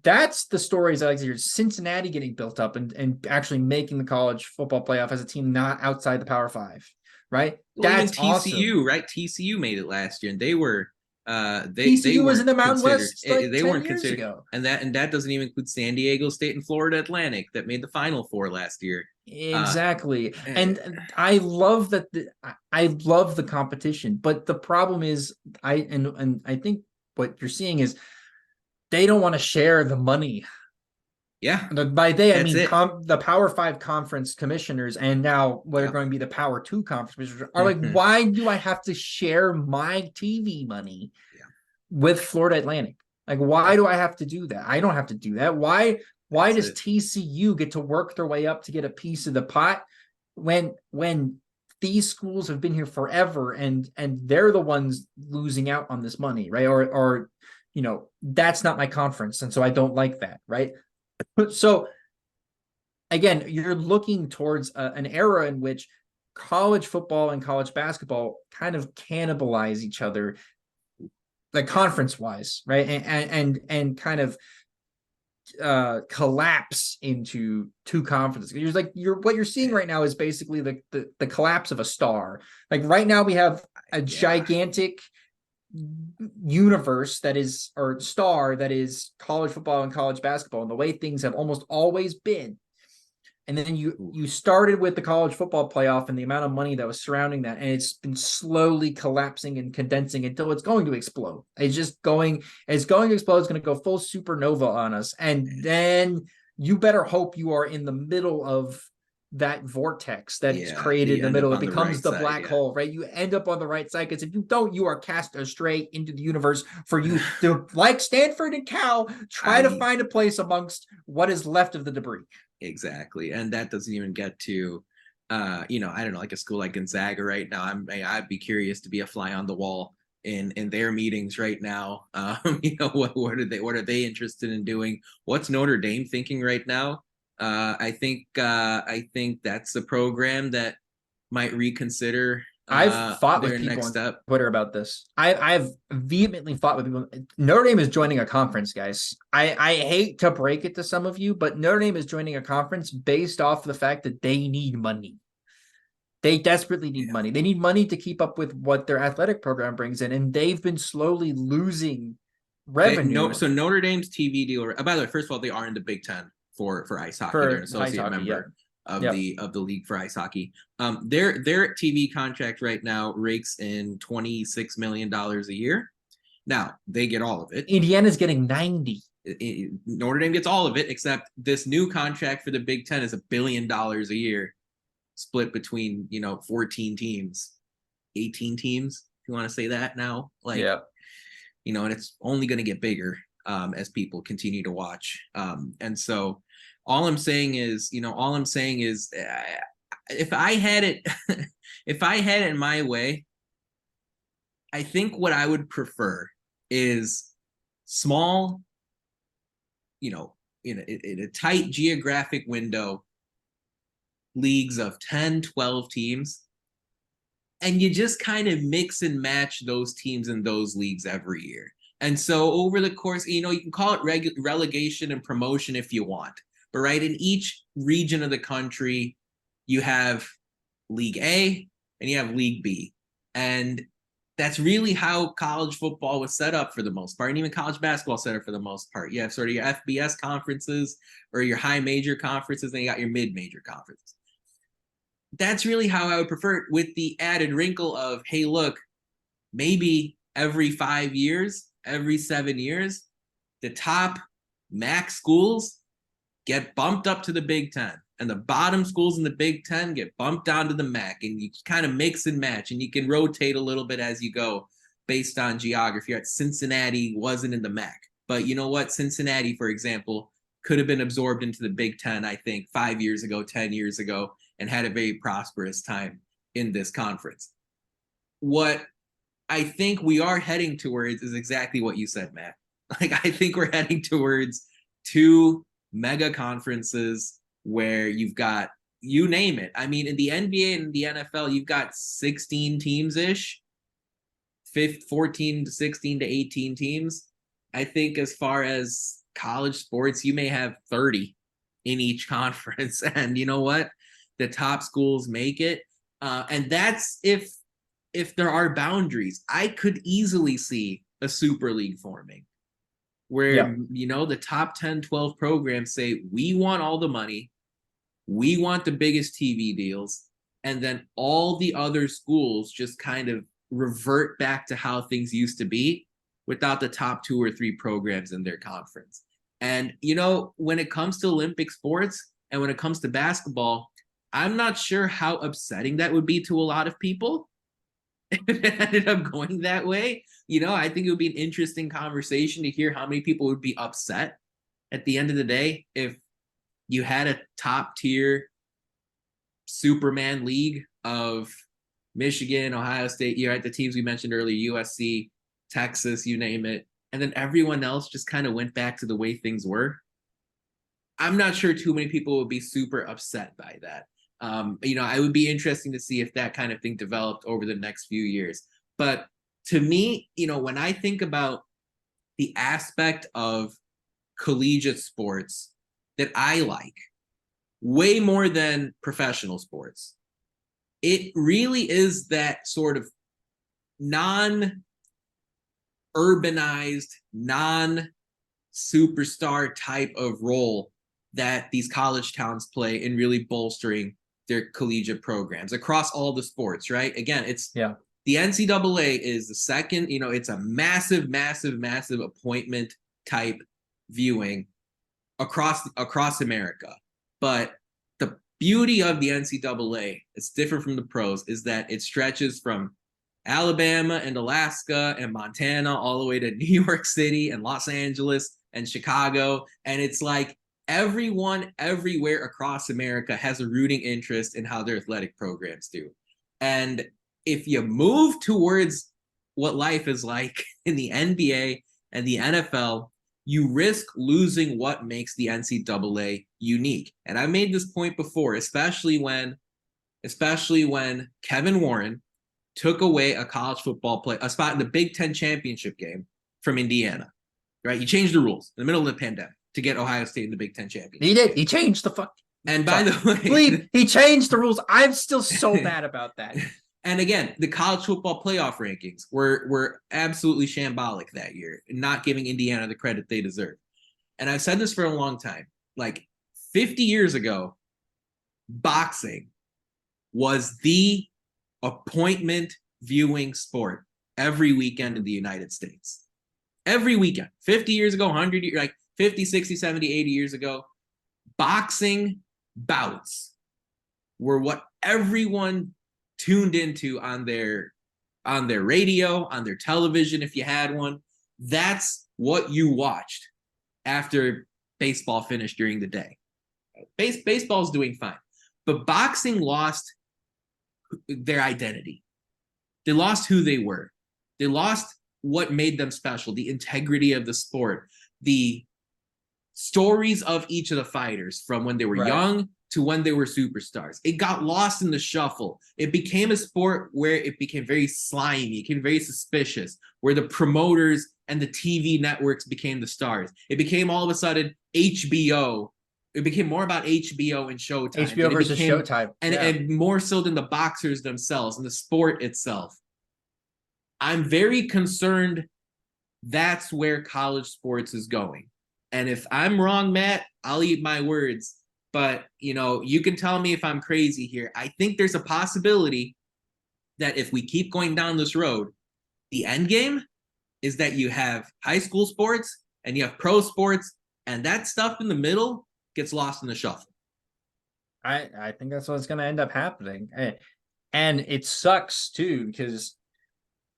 [SPEAKER 2] that's the stories I like to hear. Cincinnati getting built up and actually making the college football playoff as a team not outside the Power 5, right?
[SPEAKER 1] Well,
[SPEAKER 2] that's
[SPEAKER 1] even TCU,
[SPEAKER 2] awesome.
[SPEAKER 1] right? TCU made it last year, and they were
[SPEAKER 2] TCU was in the Mountain West like
[SPEAKER 1] they
[SPEAKER 2] 10
[SPEAKER 1] weren't
[SPEAKER 2] years
[SPEAKER 1] considered,
[SPEAKER 2] ago.
[SPEAKER 1] and that doesn't even include San Diego State and Florida Atlantic that made the Final Four last year.
[SPEAKER 2] Exactly. And I love that I love the competition, but the problem is I think what you're seeing is they don't want to share the money.
[SPEAKER 1] Yeah.
[SPEAKER 2] By they, I mean
[SPEAKER 1] it.
[SPEAKER 2] the Power 5 conference commissioners and now what are going to be the Power 2 conference commissioners are like, why do I have to share my TV money with Florida Atlantic? Like, why do I have to do that? I don't have to do that. Why does TCU get to work their way up to get a piece of the pot when these schools have been here forever and they're the ones losing out on this money, right? Or that's not my conference, and so I don't like that, right? So again, you're looking towards an era in which college football and college basketball kind of cannibalize each other, like conference wise, right? And kind of collapse into 2 conferences. What you're seeing right now is basically the collapse of a star. Like right now we have a gigantic universe that is, or star that is, college football and college basketball, and the way things have almost always been. And then you started with the college football playoff and the amount of money that was surrounding that, and it's been slowly collapsing and condensing until it's going to explode. It's going to explode. It's going to go full supernova on us, and then you better hope you are in the middle of that vortex that's created in the middle. It becomes the black hole, right? You end up on the right side, because if you don't, you are cast astray into the universe for you to, like Stanford and Cal, try to find a place amongst what is left of the debris.
[SPEAKER 1] Exactly. And that doesn't even get to I don't know, like a school like Gonzaga right now. I'd be curious to be a fly on the wall in their meetings right now. What are they interested in doing? What's Notre Dame thinking right now? I think that's the program that might reconsider
[SPEAKER 2] I've fought with people on Twitter about this. I've vehemently fought with people. Notre Dame is joining a conference, guys. I hate to break it to some of you, but Notre Dame is joining a conference based off the fact that they need money. They desperately need money. They need money to keep up with what their athletic program brings in, and they've been slowly losing revenue.
[SPEAKER 1] So Notre Dame's TV deal. By the way, first of all, they are in the Big Ten for ice hockey. They're an associate member of the league for ice hockey. Their TV contract right now rakes in $26 million a year. Now they get all of it.
[SPEAKER 2] Indiana's getting 90.
[SPEAKER 1] Notre Dame gets all of it, except this new contract for the Big Ten is $1 billion a year, split between 14 teams, 18 teams, if you want to say that now. And it's only going to get bigger as people continue to watch. And so all I'm saying is, if I had it, if I had it my way, I think what I would prefer is small, in a tight geographic window, leagues of 10, 12 teams, and you just kind of mix and match those teams in those leagues every year. And so over the course, you can call it relegation and promotion if you want. But right, in each region of the country, you have League A, and you have League B. And that's really how college football was set up for the most part, and even college basketball set up for the most part. You have sort of your FBS conferences or your high major conferences, and you got your mid-major conferences. That's really how I would prefer it, with the added wrinkle of, hey, look, maybe every 5 years, every 7 years, the top MAC schools get bumped up to the Big Ten, and the bottom schools in the Big Ten get bumped down to the MAC, and you kind of mix and match, and you can rotate a little bit as you go based on geography. At Cincinnati wasn't in the MAC, but you know what? Cincinnati, for example, could have been absorbed into the Big Ten, I think, 5 years ago, 10 years ago, and had a very prosperous time in this conference. What I think we are heading towards is exactly what you said, Matt. Like, I think we're heading towards two mega conferences where you've got, you name it. I mean, in the NBA and the NFL, you've got 16 teams-ish, 14 to 16 to 18 teams. I think as far as college sports, you may have 30 in each conference. And you know what? The top schools make it. And that's if there are boundaries. I could easily see a super league forming where, you know, the top 10, 12 programs say, we want all the money, we want the biggest TV deals, and then all the other schools just kind of revert back to how things used to be without the top 2 or 3 programs in their conference. And, you know, when it comes to Olympic sports and when it comes to basketball, I'm not sure how upsetting that would be to a lot of people if it ended up going that way. You know, I think it would be an interesting conversation to hear how many people would be upset at the end of the day if you had a top tier Superman league of Michigan, Ohio State, you had the teams we mentioned earlier, USC, Texas, you name it, and then everyone else just kind of went back to the way things were. I'm not sure too many people would be super upset by that. You know, it would be interesting to see if that kind of thing developed over the next few years. But to me, you know, when I think about the aspect of collegiate sports that I like way more than professional sports, it really is that sort of non-urbanized, non-superstar type of role that these college towns play in really bolstering their collegiate programs across all the sports, right? Again, it's the NCAA is the second, you know, it's a massive, massive, massive appointment type viewing across America. But the beauty of the NCAA, it's different from the pros, is that it stretches from Alabama and Alaska and Montana all the way to New York City and Los Angeles and Chicago. And it's like everyone everywhere across America has a rooting interest in how their athletic programs do. And if you move towards what life is like in the NBA and the NFL, you risk losing what makes the NCAA unique. And I made this point before, especially when Kevin Warren took away a college football a spot in the Big Ten championship game from Indiana, right? He changed the rules in the middle of the pandemic to get Ohio State in the Big Ten championship.
[SPEAKER 2] He did. He changed the fuck.
[SPEAKER 1] And by the way,
[SPEAKER 2] he changed the rules. I'm still so mad about that.
[SPEAKER 1] And again, the college football playoff rankings were absolutely shambolic that year, not giving Indiana the credit they deserve. And I've said this for a long time. Like 50 years ago, boxing was the appointment viewing sport every weekend in the United States. Every weekend. 50 years ago, 100 years, like 50, 60, 70, 80 years ago, boxing bouts were what everyone tuned into on their radio, on their television if you had one. That's what you watched after baseball finished during the day. Baseball's doing fine. But boxing lost their identity. They lost who they were. They lost what made them special, the integrity of the sport, the stories of each of the fighters from when they were young to when they were superstars. It got lost in the shuffle. It became a sport where it became very slimy, it became very suspicious, where the promoters and the TV networks became the stars. It became all of a sudden HBO it became more about HBO and Showtime.
[SPEAKER 2] HBO versus Showtime.
[SPEAKER 1] And more so than the boxers themselves and the sport itself. I'm very concerned that's where college sports is going. And if I'm wrong, Matt, I'll eat my words. But, you can tell me if I'm crazy here. I think there's a possibility that if we keep going down this road, the end game is that you have high school sports and you have pro sports, and that stuff in the middle gets lost in the shuffle.
[SPEAKER 2] I think that's what's going to end up happening. And it sucks too, because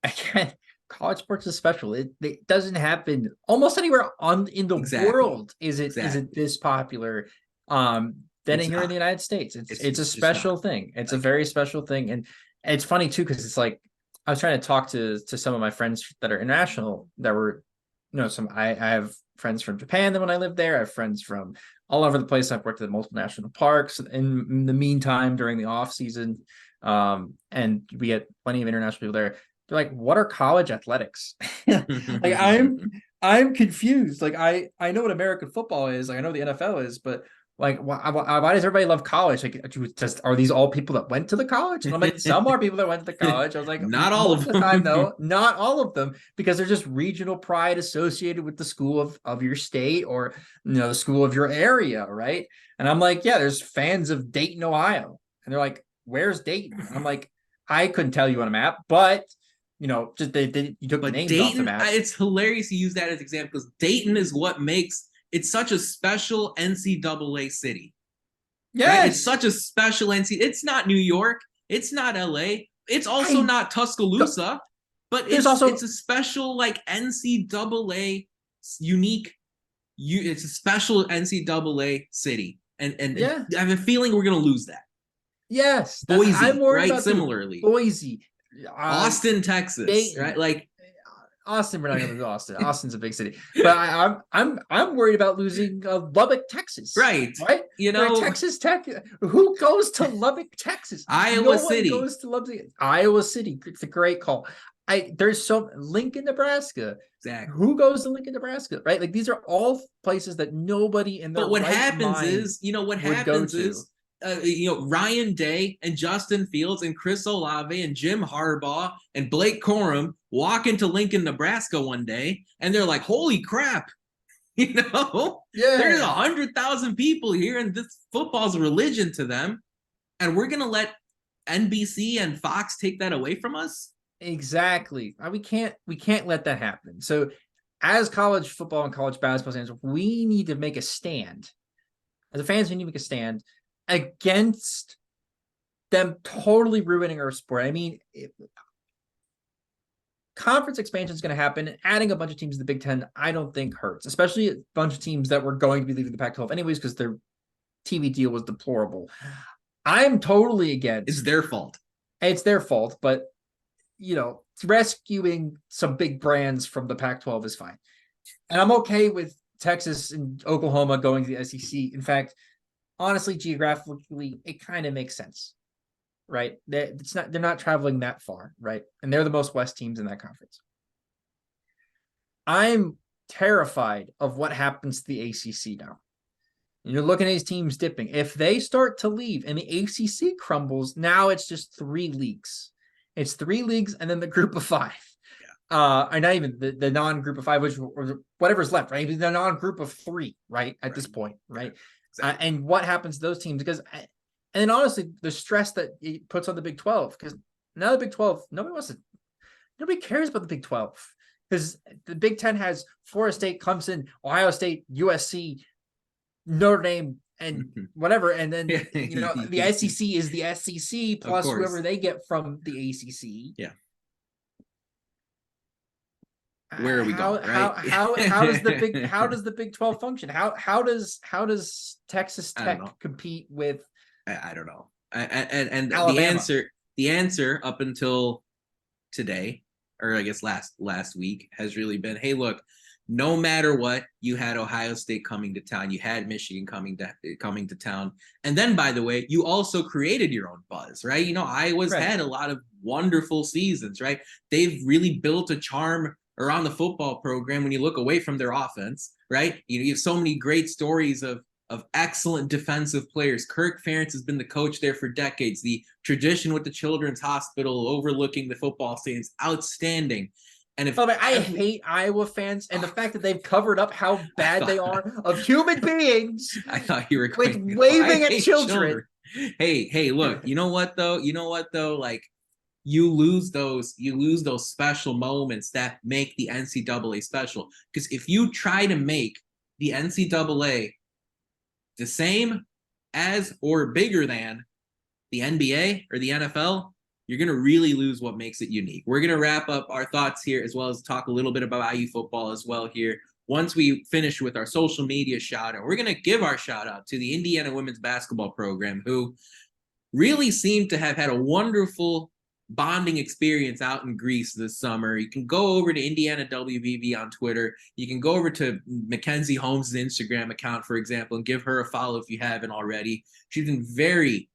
[SPEAKER 2] again, college sports is special. It doesn't happen almost anywhere in the world. Is it this popular? Than here in the United States. It's a special thing. It's a very special thing. And it's funny too, because it's like I was trying to talk to some of my friends that are international that were, I have friends from Japan that when I lived there, I have friends from all over the place. I've worked at multiple national parks in the meantime during the off season. And we get plenty of international people there. They're like, what are college athletics? Like I'm confused. Like I know what American football is. Like I know what the NFL is, but like why does everybody love college? Like, are these all people that went to the college? And I'm like, some are people that went to the college. I was like,
[SPEAKER 1] not all of them.
[SPEAKER 2] The time though, not all of them, because there's just regional pride associated with the school of your state or the school of your area, right? And I'm like, yeah, there's fans of Dayton, Ohio, and they're like, where's Dayton? And I'm like, I couldn't tell you on a map, but just you took the names
[SPEAKER 1] Dayton,
[SPEAKER 2] off the map.
[SPEAKER 1] It's hilarious to use that as example because Dayton is what makes it's such a special NCAA city.
[SPEAKER 2] Yeah,
[SPEAKER 1] right? It's such a special NCAA. It's not New York. It's not LA. It's also not Tuscaloosa. But it's a special like NCAA unique. It's a special NCAA city, and I have a feeling we're gonna lose that.
[SPEAKER 2] Yes,
[SPEAKER 1] Boise, I'm worried about similarly.
[SPEAKER 2] Boise,
[SPEAKER 1] Austin, Texas, Dayton. Right? Like.
[SPEAKER 2] Austin, we're not going to lose Austin. Austin's a big city, but I'm worried about losing Lubbock, Texas.
[SPEAKER 1] Right.
[SPEAKER 2] Texas Tech. Who goes to Lubbock, Texas?
[SPEAKER 1] Iowa City
[SPEAKER 2] goes to Lubbock. Iowa City. It's a great call. There's Lincoln, Nebraska.
[SPEAKER 1] Exactly.
[SPEAKER 2] Who goes to Lincoln, Nebraska? Right. Like these are all places that nobody in their
[SPEAKER 1] But what
[SPEAKER 2] right
[SPEAKER 1] happens
[SPEAKER 2] mind
[SPEAKER 1] is, what happens is. Ryan Day and Justin Fields and Chris Olave and Jim Harbaugh and Blake Corum walk into Lincoln, Nebraska one day, and they're like, "Holy crap!" There's 100,000 people here, and this football's a religion to them, and we're gonna let NBC and Fox take that away from us?
[SPEAKER 2] Exactly. We can't let that happen. So, as college football and college basketball fans, we need to make a stand. As a fans, we need to make a stand against them totally ruining our sport. I mean, conference expansion is going to happen, and adding a bunch of teams to the Big Ten, I don't think hurts, especially a bunch of teams that were going to be leaving the Pac-12 anyways because their TV deal was deplorable. I'm totally against.
[SPEAKER 1] It's their fault.
[SPEAKER 2] It's their fault, but rescuing some big brands from the Pac-12 is fine, and I'm okay with Texas and Oklahoma going to the SEC. In fact, honestly, geographically, it kind of makes sense, right? They're not traveling that far, right? And they're the most West teams in that conference. I'm terrified of what happens to the ACC now. You're looking at these teams dipping. If they start to leave and the ACC crumbles, now it's just 3 leagues. It's 3 leagues and then the group of 5. Or not even the non-group of 5, which or whatever's left, right? The non-group of 3, right? At this point, right? Exactly. And what happens to those teams? Because, and then honestly, the stress that it puts on the Big 12, because now the Big 12, nobody cares about the Big 12 because the Big 10 has Florida State, Clemson, Ohio State, USC, Notre Dame, and whatever. And then, the SEC is the SEC plus whoever they get from the ACC.
[SPEAKER 1] Yeah. Where are we going?
[SPEAKER 2] How does the Big 12 function? How does Texas Tech compete with?
[SPEAKER 1] I don't know. And
[SPEAKER 2] Alabama?
[SPEAKER 1] the answer up until today, or I guess last week, has really been, hey, look, no matter what, you had Ohio State coming to town, you had Michigan coming to town, and then by the way, you also created your own buzz, right? Iowa's had a lot of wonderful seasons, right? They've really built a charm around the football program when you look away from their offense, right? You have so many great stories of of excellent defensive players. Kirk Ferentz has been the coach there for decades. The tradition with the Children's Hospital overlooking the football stadium is outstanding. And if
[SPEAKER 2] I hate Iowa fans and the fact that they've covered up how bad they are of human beings.
[SPEAKER 1] I thought you were
[SPEAKER 2] going like waving at children.
[SPEAKER 1] Hey, look, you know what though? Like you lose those special moments that make the NCAA special. Because if you try to make the NCAA the same as or bigger than the NBA or the NFL, you're going to really lose what makes it unique. We're going to wrap up our thoughts here as well as talk a little bit about IU football as well here. Once we finish with our social media shout out, we're going to give our shout out to the Indiana women's basketball program, who really seemed to have had a wonderful bonding experience out in Greece this summer. You can go over to Indiana WBB on Twitter. You can go over to Mackenzie Holmes' Instagram account, for example, and give her a follow if you haven't already. She's been very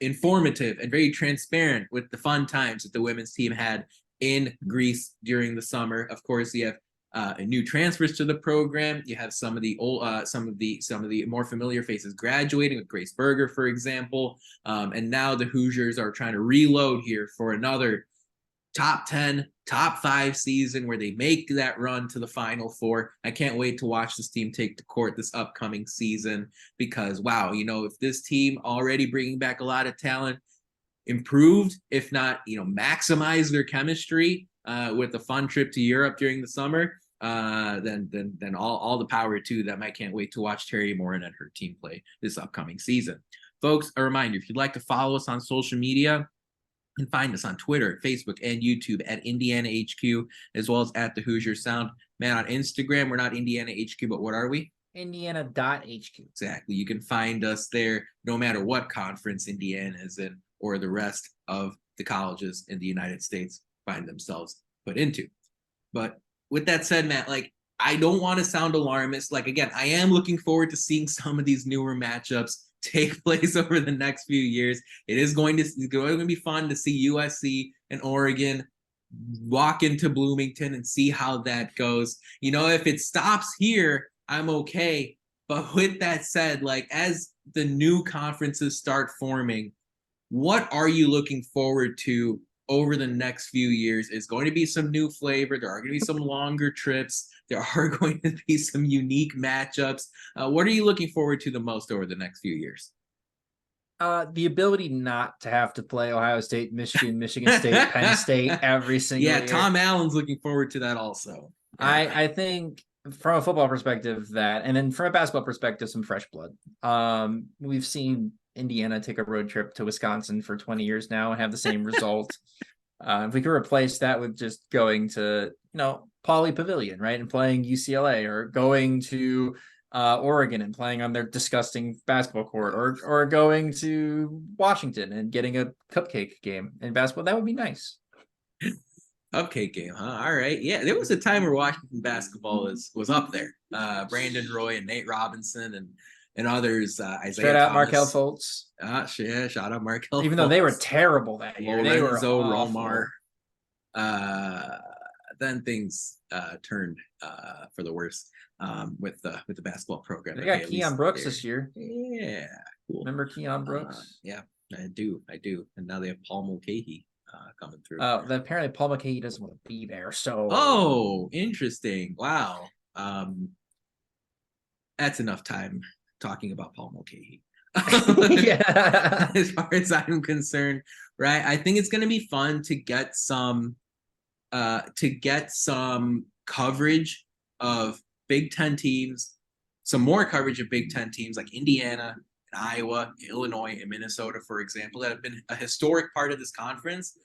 [SPEAKER 1] informative and very transparent with the fun times that the women's team had in Greece during the summer. Of course, you have new transfers to the program. You have some of the old, some of the more familiar faces graduating, with Grace Berger, for example. And now the Hoosiers are trying to reload here for another top 10, top 5 season where they make that run to the Final Four. I can't wait to watch this team take to court this upcoming season because, wow, if this team already bringing back a lot of talent, improved, if not, maximize their chemistry with a fun trip to Europe during the summer, then all the power to them. I can't wait to watch Terry Morin and her team play this upcoming season. Folks, a reminder, if you'd like to follow us on social media, you can find us on Twitter, Facebook, and YouTube at Indiana HQ, as well as at the Hoosier Sound. Man, on Instagram, we're not Indiana HQ, but what are we?
[SPEAKER 2] Indiana.HQ.
[SPEAKER 1] Exactly. You can find us there no matter what conference Indiana is in or the rest of the colleges in the United States find themselves put into. But with that said, Matt, I don't want to sound alarmist. Again, I am looking forward to seeing some of these newer matchups take place over the next few years. It's going to be fun to see USC and Oregon walk into Bloomington and see how that goes. If it stops here, I'm okay. But with that said, as the new conferences start forming, what are you looking forward to over the next few years? Is going to be some new flavor. There are going to be some longer trips. There are going to be some unique matchups. What are you looking forward to the most over the next few years?
[SPEAKER 2] The ability not to have to play Ohio State, Michigan State, Penn State every single year.
[SPEAKER 1] Tom Allen's looking forward to that also.
[SPEAKER 2] I think from a football perspective that, and then from a basketball perspective, some fresh blood. We've seen Indiana take a road trip to Wisconsin for 20 years now and have the same result. If we could replace that with just going to, Pauley Pavilion, right, and playing UCLA, or going to Oregon and playing on their disgusting basketball court, or going to Washington and getting a cupcake game in basketball, that would be nice.
[SPEAKER 1] Cupcake game, huh? All right. Yeah, there was a time where Washington basketball was up there. Brandon Roy and Nate Robinson and others. Isaiah
[SPEAKER 2] Shout out
[SPEAKER 1] Thomas.
[SPEAKER 2] Markel Fultz.
[SPEAKER 1] Yeah, shout out Markel.
[SPEAKER 2] Even though they were terrible that year.
[SPEAKER 1] Lorenzo
[SPEAKER 2] Romar.
[SPEAKER 1] Then things turned for the worse with the basketball program.
[SPEAKER 2] They got Keon Brooks this year.
[SPEAKER 1] Yeah, cool.
[SPEAKER 2] Remember Keon Brooks?
[SPEAKER 1] Yeah, I do. And now they have Paul Mulcahy coming through.
[SPEAKER 2] Apparently Paul Mulcahy doesn't want to be there. So.
[SPEAKER 1] Oh, interesting. Wow. That's enough time talking about Paul Mulcahy.
[SPEAKER 2] Yeah.
[SPEAKER 1] As far as I'm concerned, right? I think it's going to be fun to get some coverage of Big Ten teams, some more coverage of Big Ten teams like Indiana and Iowa, Illinois, and Minnesota, for example, that have been a historic part of this conference.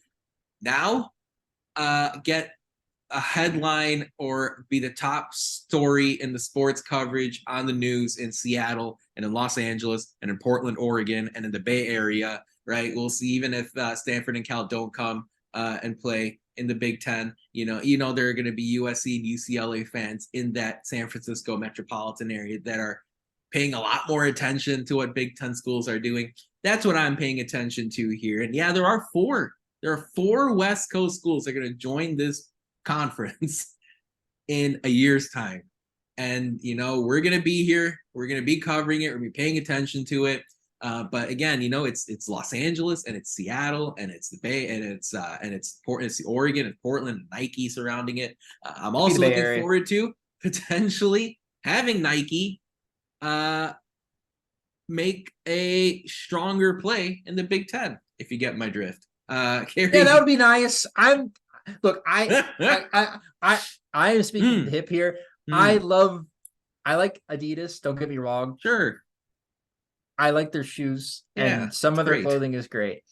[SPEAKER 1] Now, get a headline or be the top story in the sports coverage on the news in Seattle and in Los Angeles and in Portland, Oregon, and in the Bay Area, right? We'll see, even if Stanford and Cal don't come and play in the Big Ten, there are going to be USC and UCLA fans in that San Francisco metropolitan area that are paying a lot more attention to what Big Ten schools are doing. That's what I'm paying attention to here. And yeah, there are four West Coast schools that are going to join this conference in a year's time. And, we're going to be here. We're going to be covering it. We're going to be paying attention to it. But again, it's Los Angeles and it's Seattle and it's the Bay and it's Oregon and Portland and Nike surrounding it. I'm also looking forward to potentially having Nike make a stronger play in the Big Ten, if you get my drift.
[SPEAKER 2] Yeah, that would be nice. I am speaking hip here. I like Adidas. Don't get me wrong.
[SPEAKER 1] Sure.
[SPEAKER 2] I like their shoes,
[SPEAKER 1] Yeah,
[SPEAKER 2] and some of their clothing is great.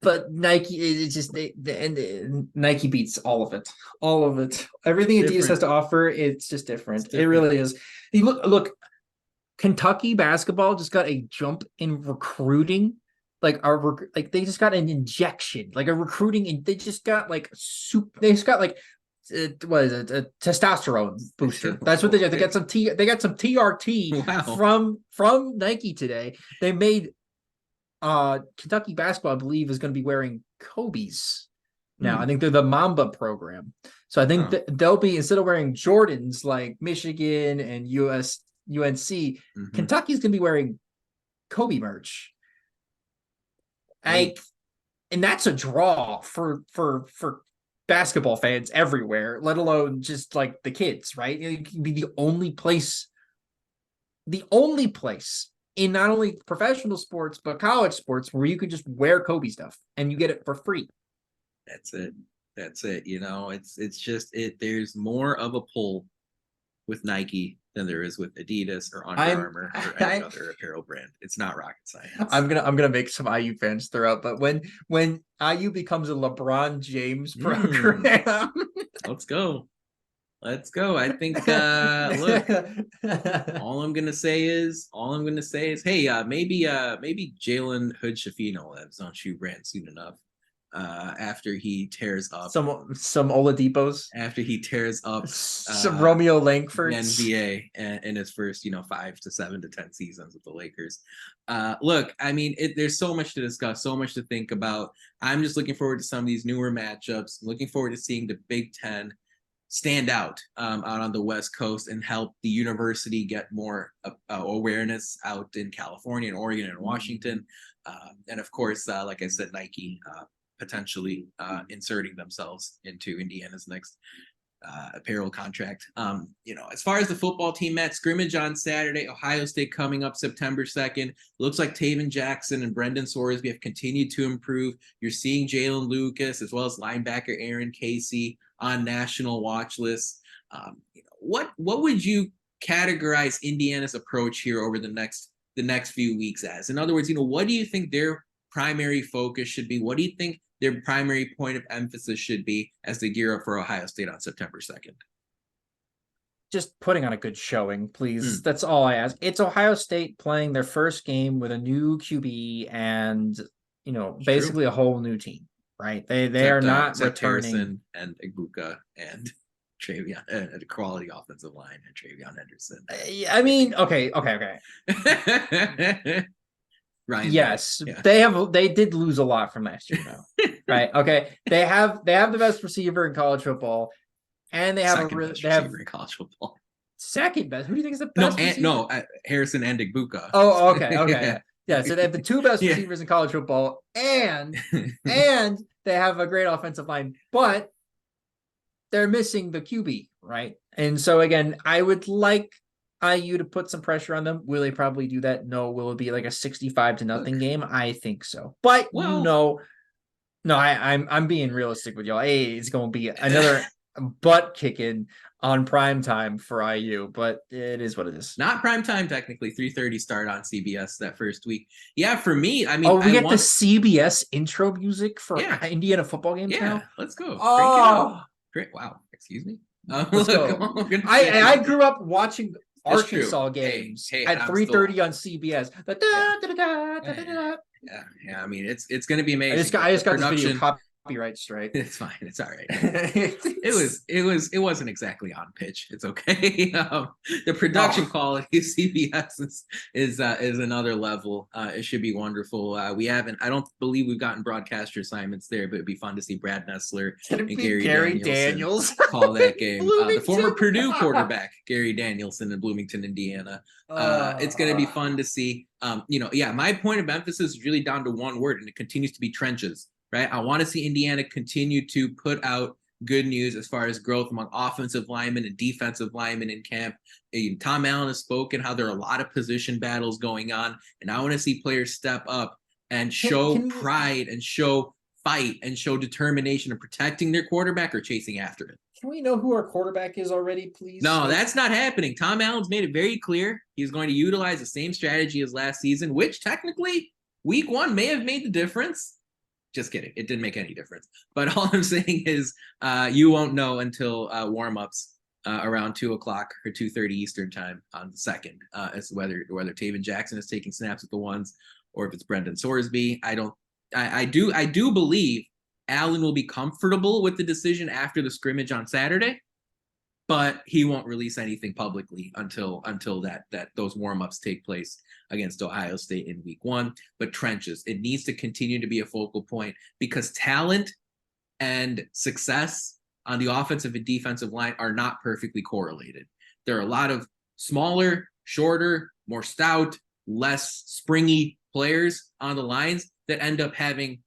[SPEAKER 2] But Nike, it's just Nike beats all of it. All of it. Everything Adidas has to offer, it's just different. It really is. You look, Kentucky basketball just got a jump in recruiting. Like they just got an injection, like a recruiting, and they just got like what is it? A testosterone booster. That's what they did. They got some TRT from Nike today. They made Kentucky basketball, I believe, is going to be wearing Kobe's now. I think they're the Mamba program. So I think they'll be, instead of wearing Jordans like Michigan and UNC, Kentucky's going to be wearing Kobe merch. And that's a draw for basketball fans everywhere, let alone just like the kids, right? It can be the only place in not only professional sports but college sports where you could just wear Kobe stuff and you get it for free.
[SPEAKER 1] That's it. It's just there's more of a pull with Nike than there is with Adidas or Under Armour or any other apparel brand. It's not rocket science.
[SPEAKER 2] I'm gonna make some IU fans throw out, but when IU becomes a LeBron James program,
[SPEAKER 1] let's go. I think look, all I'm gonna say is, hey, maybe Jalen Hood Shafino will have his own shoe brand soon enough. After he tears up
[SPEAKER 2] some Oladipos,
[SPEAKER 1] after he tears up
[SPEAKER 2] some Romeo Langfords,
[SPEAKER 1] the NBA in his first 5 to 7 to 10 seasons with the Lakers. Look, I mean, there's so much to discuss, so much to think about. I'm just looking forward to some of these newer matchups. I'm looking forward to seeing the Big Ten stand out on the West Coast and help the university get more awareness out in California and Oregon and Washington. And of course, like I said, Nike potentially inserting themselves into Indiana's next apparel contract. As far as the football team, Matt, scrimmage on Saturday, Ohio State coming up September 2nd. Looks like Taven Jackson and Brendan Sorsby have continued to improve. You're seeing Jalen Lucas as well as linebacker Aaron Casey on national watch lists. What would you categorize Indiana's approach here over the next few weeks as? In other words, what do you think their primary focus should be? What do you think their primary point of emphasis should be as they gear up for Ohio State on September 2nd?
[SPEAKER 2] Just putting on a good showing, please. That's all I ask. It's Ohio State playing their first game with a new QB and, basically a whole new team, right? They are not returning.
[SPEAKER 1] Harrison and Ibuka and Travion, a quality offensive line, and Travion Henderson.
[SPEAKER 2] I mean, okay.
[SPEAKER 1] Ryan,
[SPEAKER 2] yes, yeah. They did lose a lot from last year, though. Right? Okay, they have the best receiver in college football, and they have receiver
[SPEAKER 1] in college football.
[SPEAKER 2] Second best. Who do you think is the best?
[SPEAKER 1] Harrison and Ibuka.
[SPEAKER 2] Oh, okay. Yeah. So they have the two best receivers in college football, and they have a great offensive line, but they're missing the QB, right? And so again, I would like IU to put some pressure on them. Will they probably do that? No. Will it be like a 65-0 game? I think so. But no, I'm being realistic with y'all. Hey, it's going to be another butt kicking on prime time for IU, but it is what it is.
[SPEAKER 1] Not prime time technically. 3:30 start on CBS that first week. Yeah, for me, I mean,
[SPEAKER 2] we get the CBS intro music for Indiana football games now.
[SPEAKER 1] Yeah, let's go. Oh, great! Wow, excuse me.
[SPEAKER 2] Let's go. I grew up watching Arkansas games at 3:30 on CBS.
[SPEAKER 1] Yeah. I mean, it's going to be amazing.
[SPEAKER 2] I just got this video copyright strike.
[SPEAKER 1] It's fine. It's all right. It wasn't exactly on pitch. It's okay. The production quality of CBS is another level. It should be wonderful. I don't believe we've gotten broadcaster assignments there, but it'd be fun to see Brad Nessler and Gary Daniels call that game. The former Purdue quarterback, Gary Danielson in Bloomington, Indiana. It's going to be fun to see. My point of emphasis is really down to one word, and it continues to be trenches. Right. I want to see Indiana continue to put out good news as far as growth among offensive linemen and defensive linemen in camp. Tom Allen has spoken how there are a lot of position battles going on, and I want to see players step up and show pride and show fight and show determination in protecting their quarterback or chasing after it.
[SPEAKER 2] Can we know who our quarterback is already, please?
[SPEAKER 1] No, that's not happening. Tom Allen's made it very clear he's going to utilize the same strategy as last season, which technically week 1 may have made the difference. Just kidding. It didn't make any difference. But all I'm saying is you won't know until warm-ups around 2 o'clock or 2:30 Eastern time on the 2nd as to whether Taven Jackson is taking snaps with the ones or if it's Brendan Sorsby. I do believe Allen will be comfortable with the decision after the scrimmage on Saturday, but he won't release anything publicly until that those warm-ups take place against Ohio State in week 1. But trenches, it needs to continue to be a focal point because talent and success on the offensive and defensive line are not perfectly correlated. There are a lot of smaller, shorter, more stout, less springy players on the lines that end up having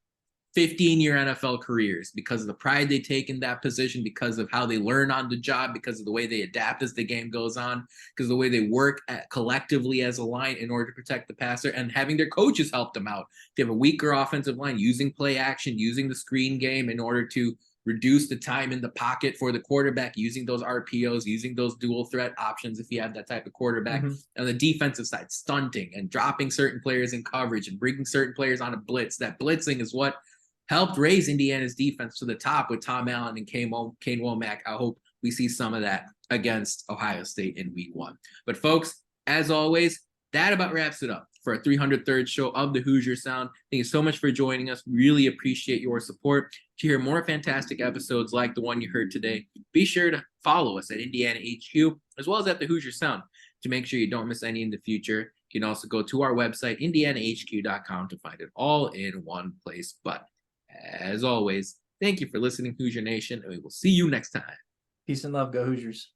[SPEAKER 1] 15-year NFL careers because of the pride they take in that position, because of how they learn on the job, because of the way they adapt as the game goes on, because of the way they work collectively as a line in order to protect the passer, and having their coaches help them out. They have a weaker offensive line, using play action, using the screen game in order to reduce the time in the pocket for the quarterback, using those RPOs, using those dual threat options if you have that type of quarterback. Mm-hmm. On the defensive side, stunting and dropping certain players in coverage and bringing certain players on a blitz. That blitzing is what helped raise Indiana's defense to the top with Tom Allen and Kane Womack. I hope we see some of that against Ohio State in week 1. But folks, as always, that about wraps it up for our 303rd show of the Hoosier Sound. Thank you so much for joining us. Really appreciate your support. To hear more fantastic episodes like the one you heard today, be sure to follow us at Indiana HQ as well as at the Hoosier Sound to make sure you don't miss any in the future. You can also go to our website, indianahq.com, to find it all in one place. But as always, thank you for listening, Hoosier Nation, and we will see you next time.
[SPEAKER 2] Peace and love. Go Hoosiers.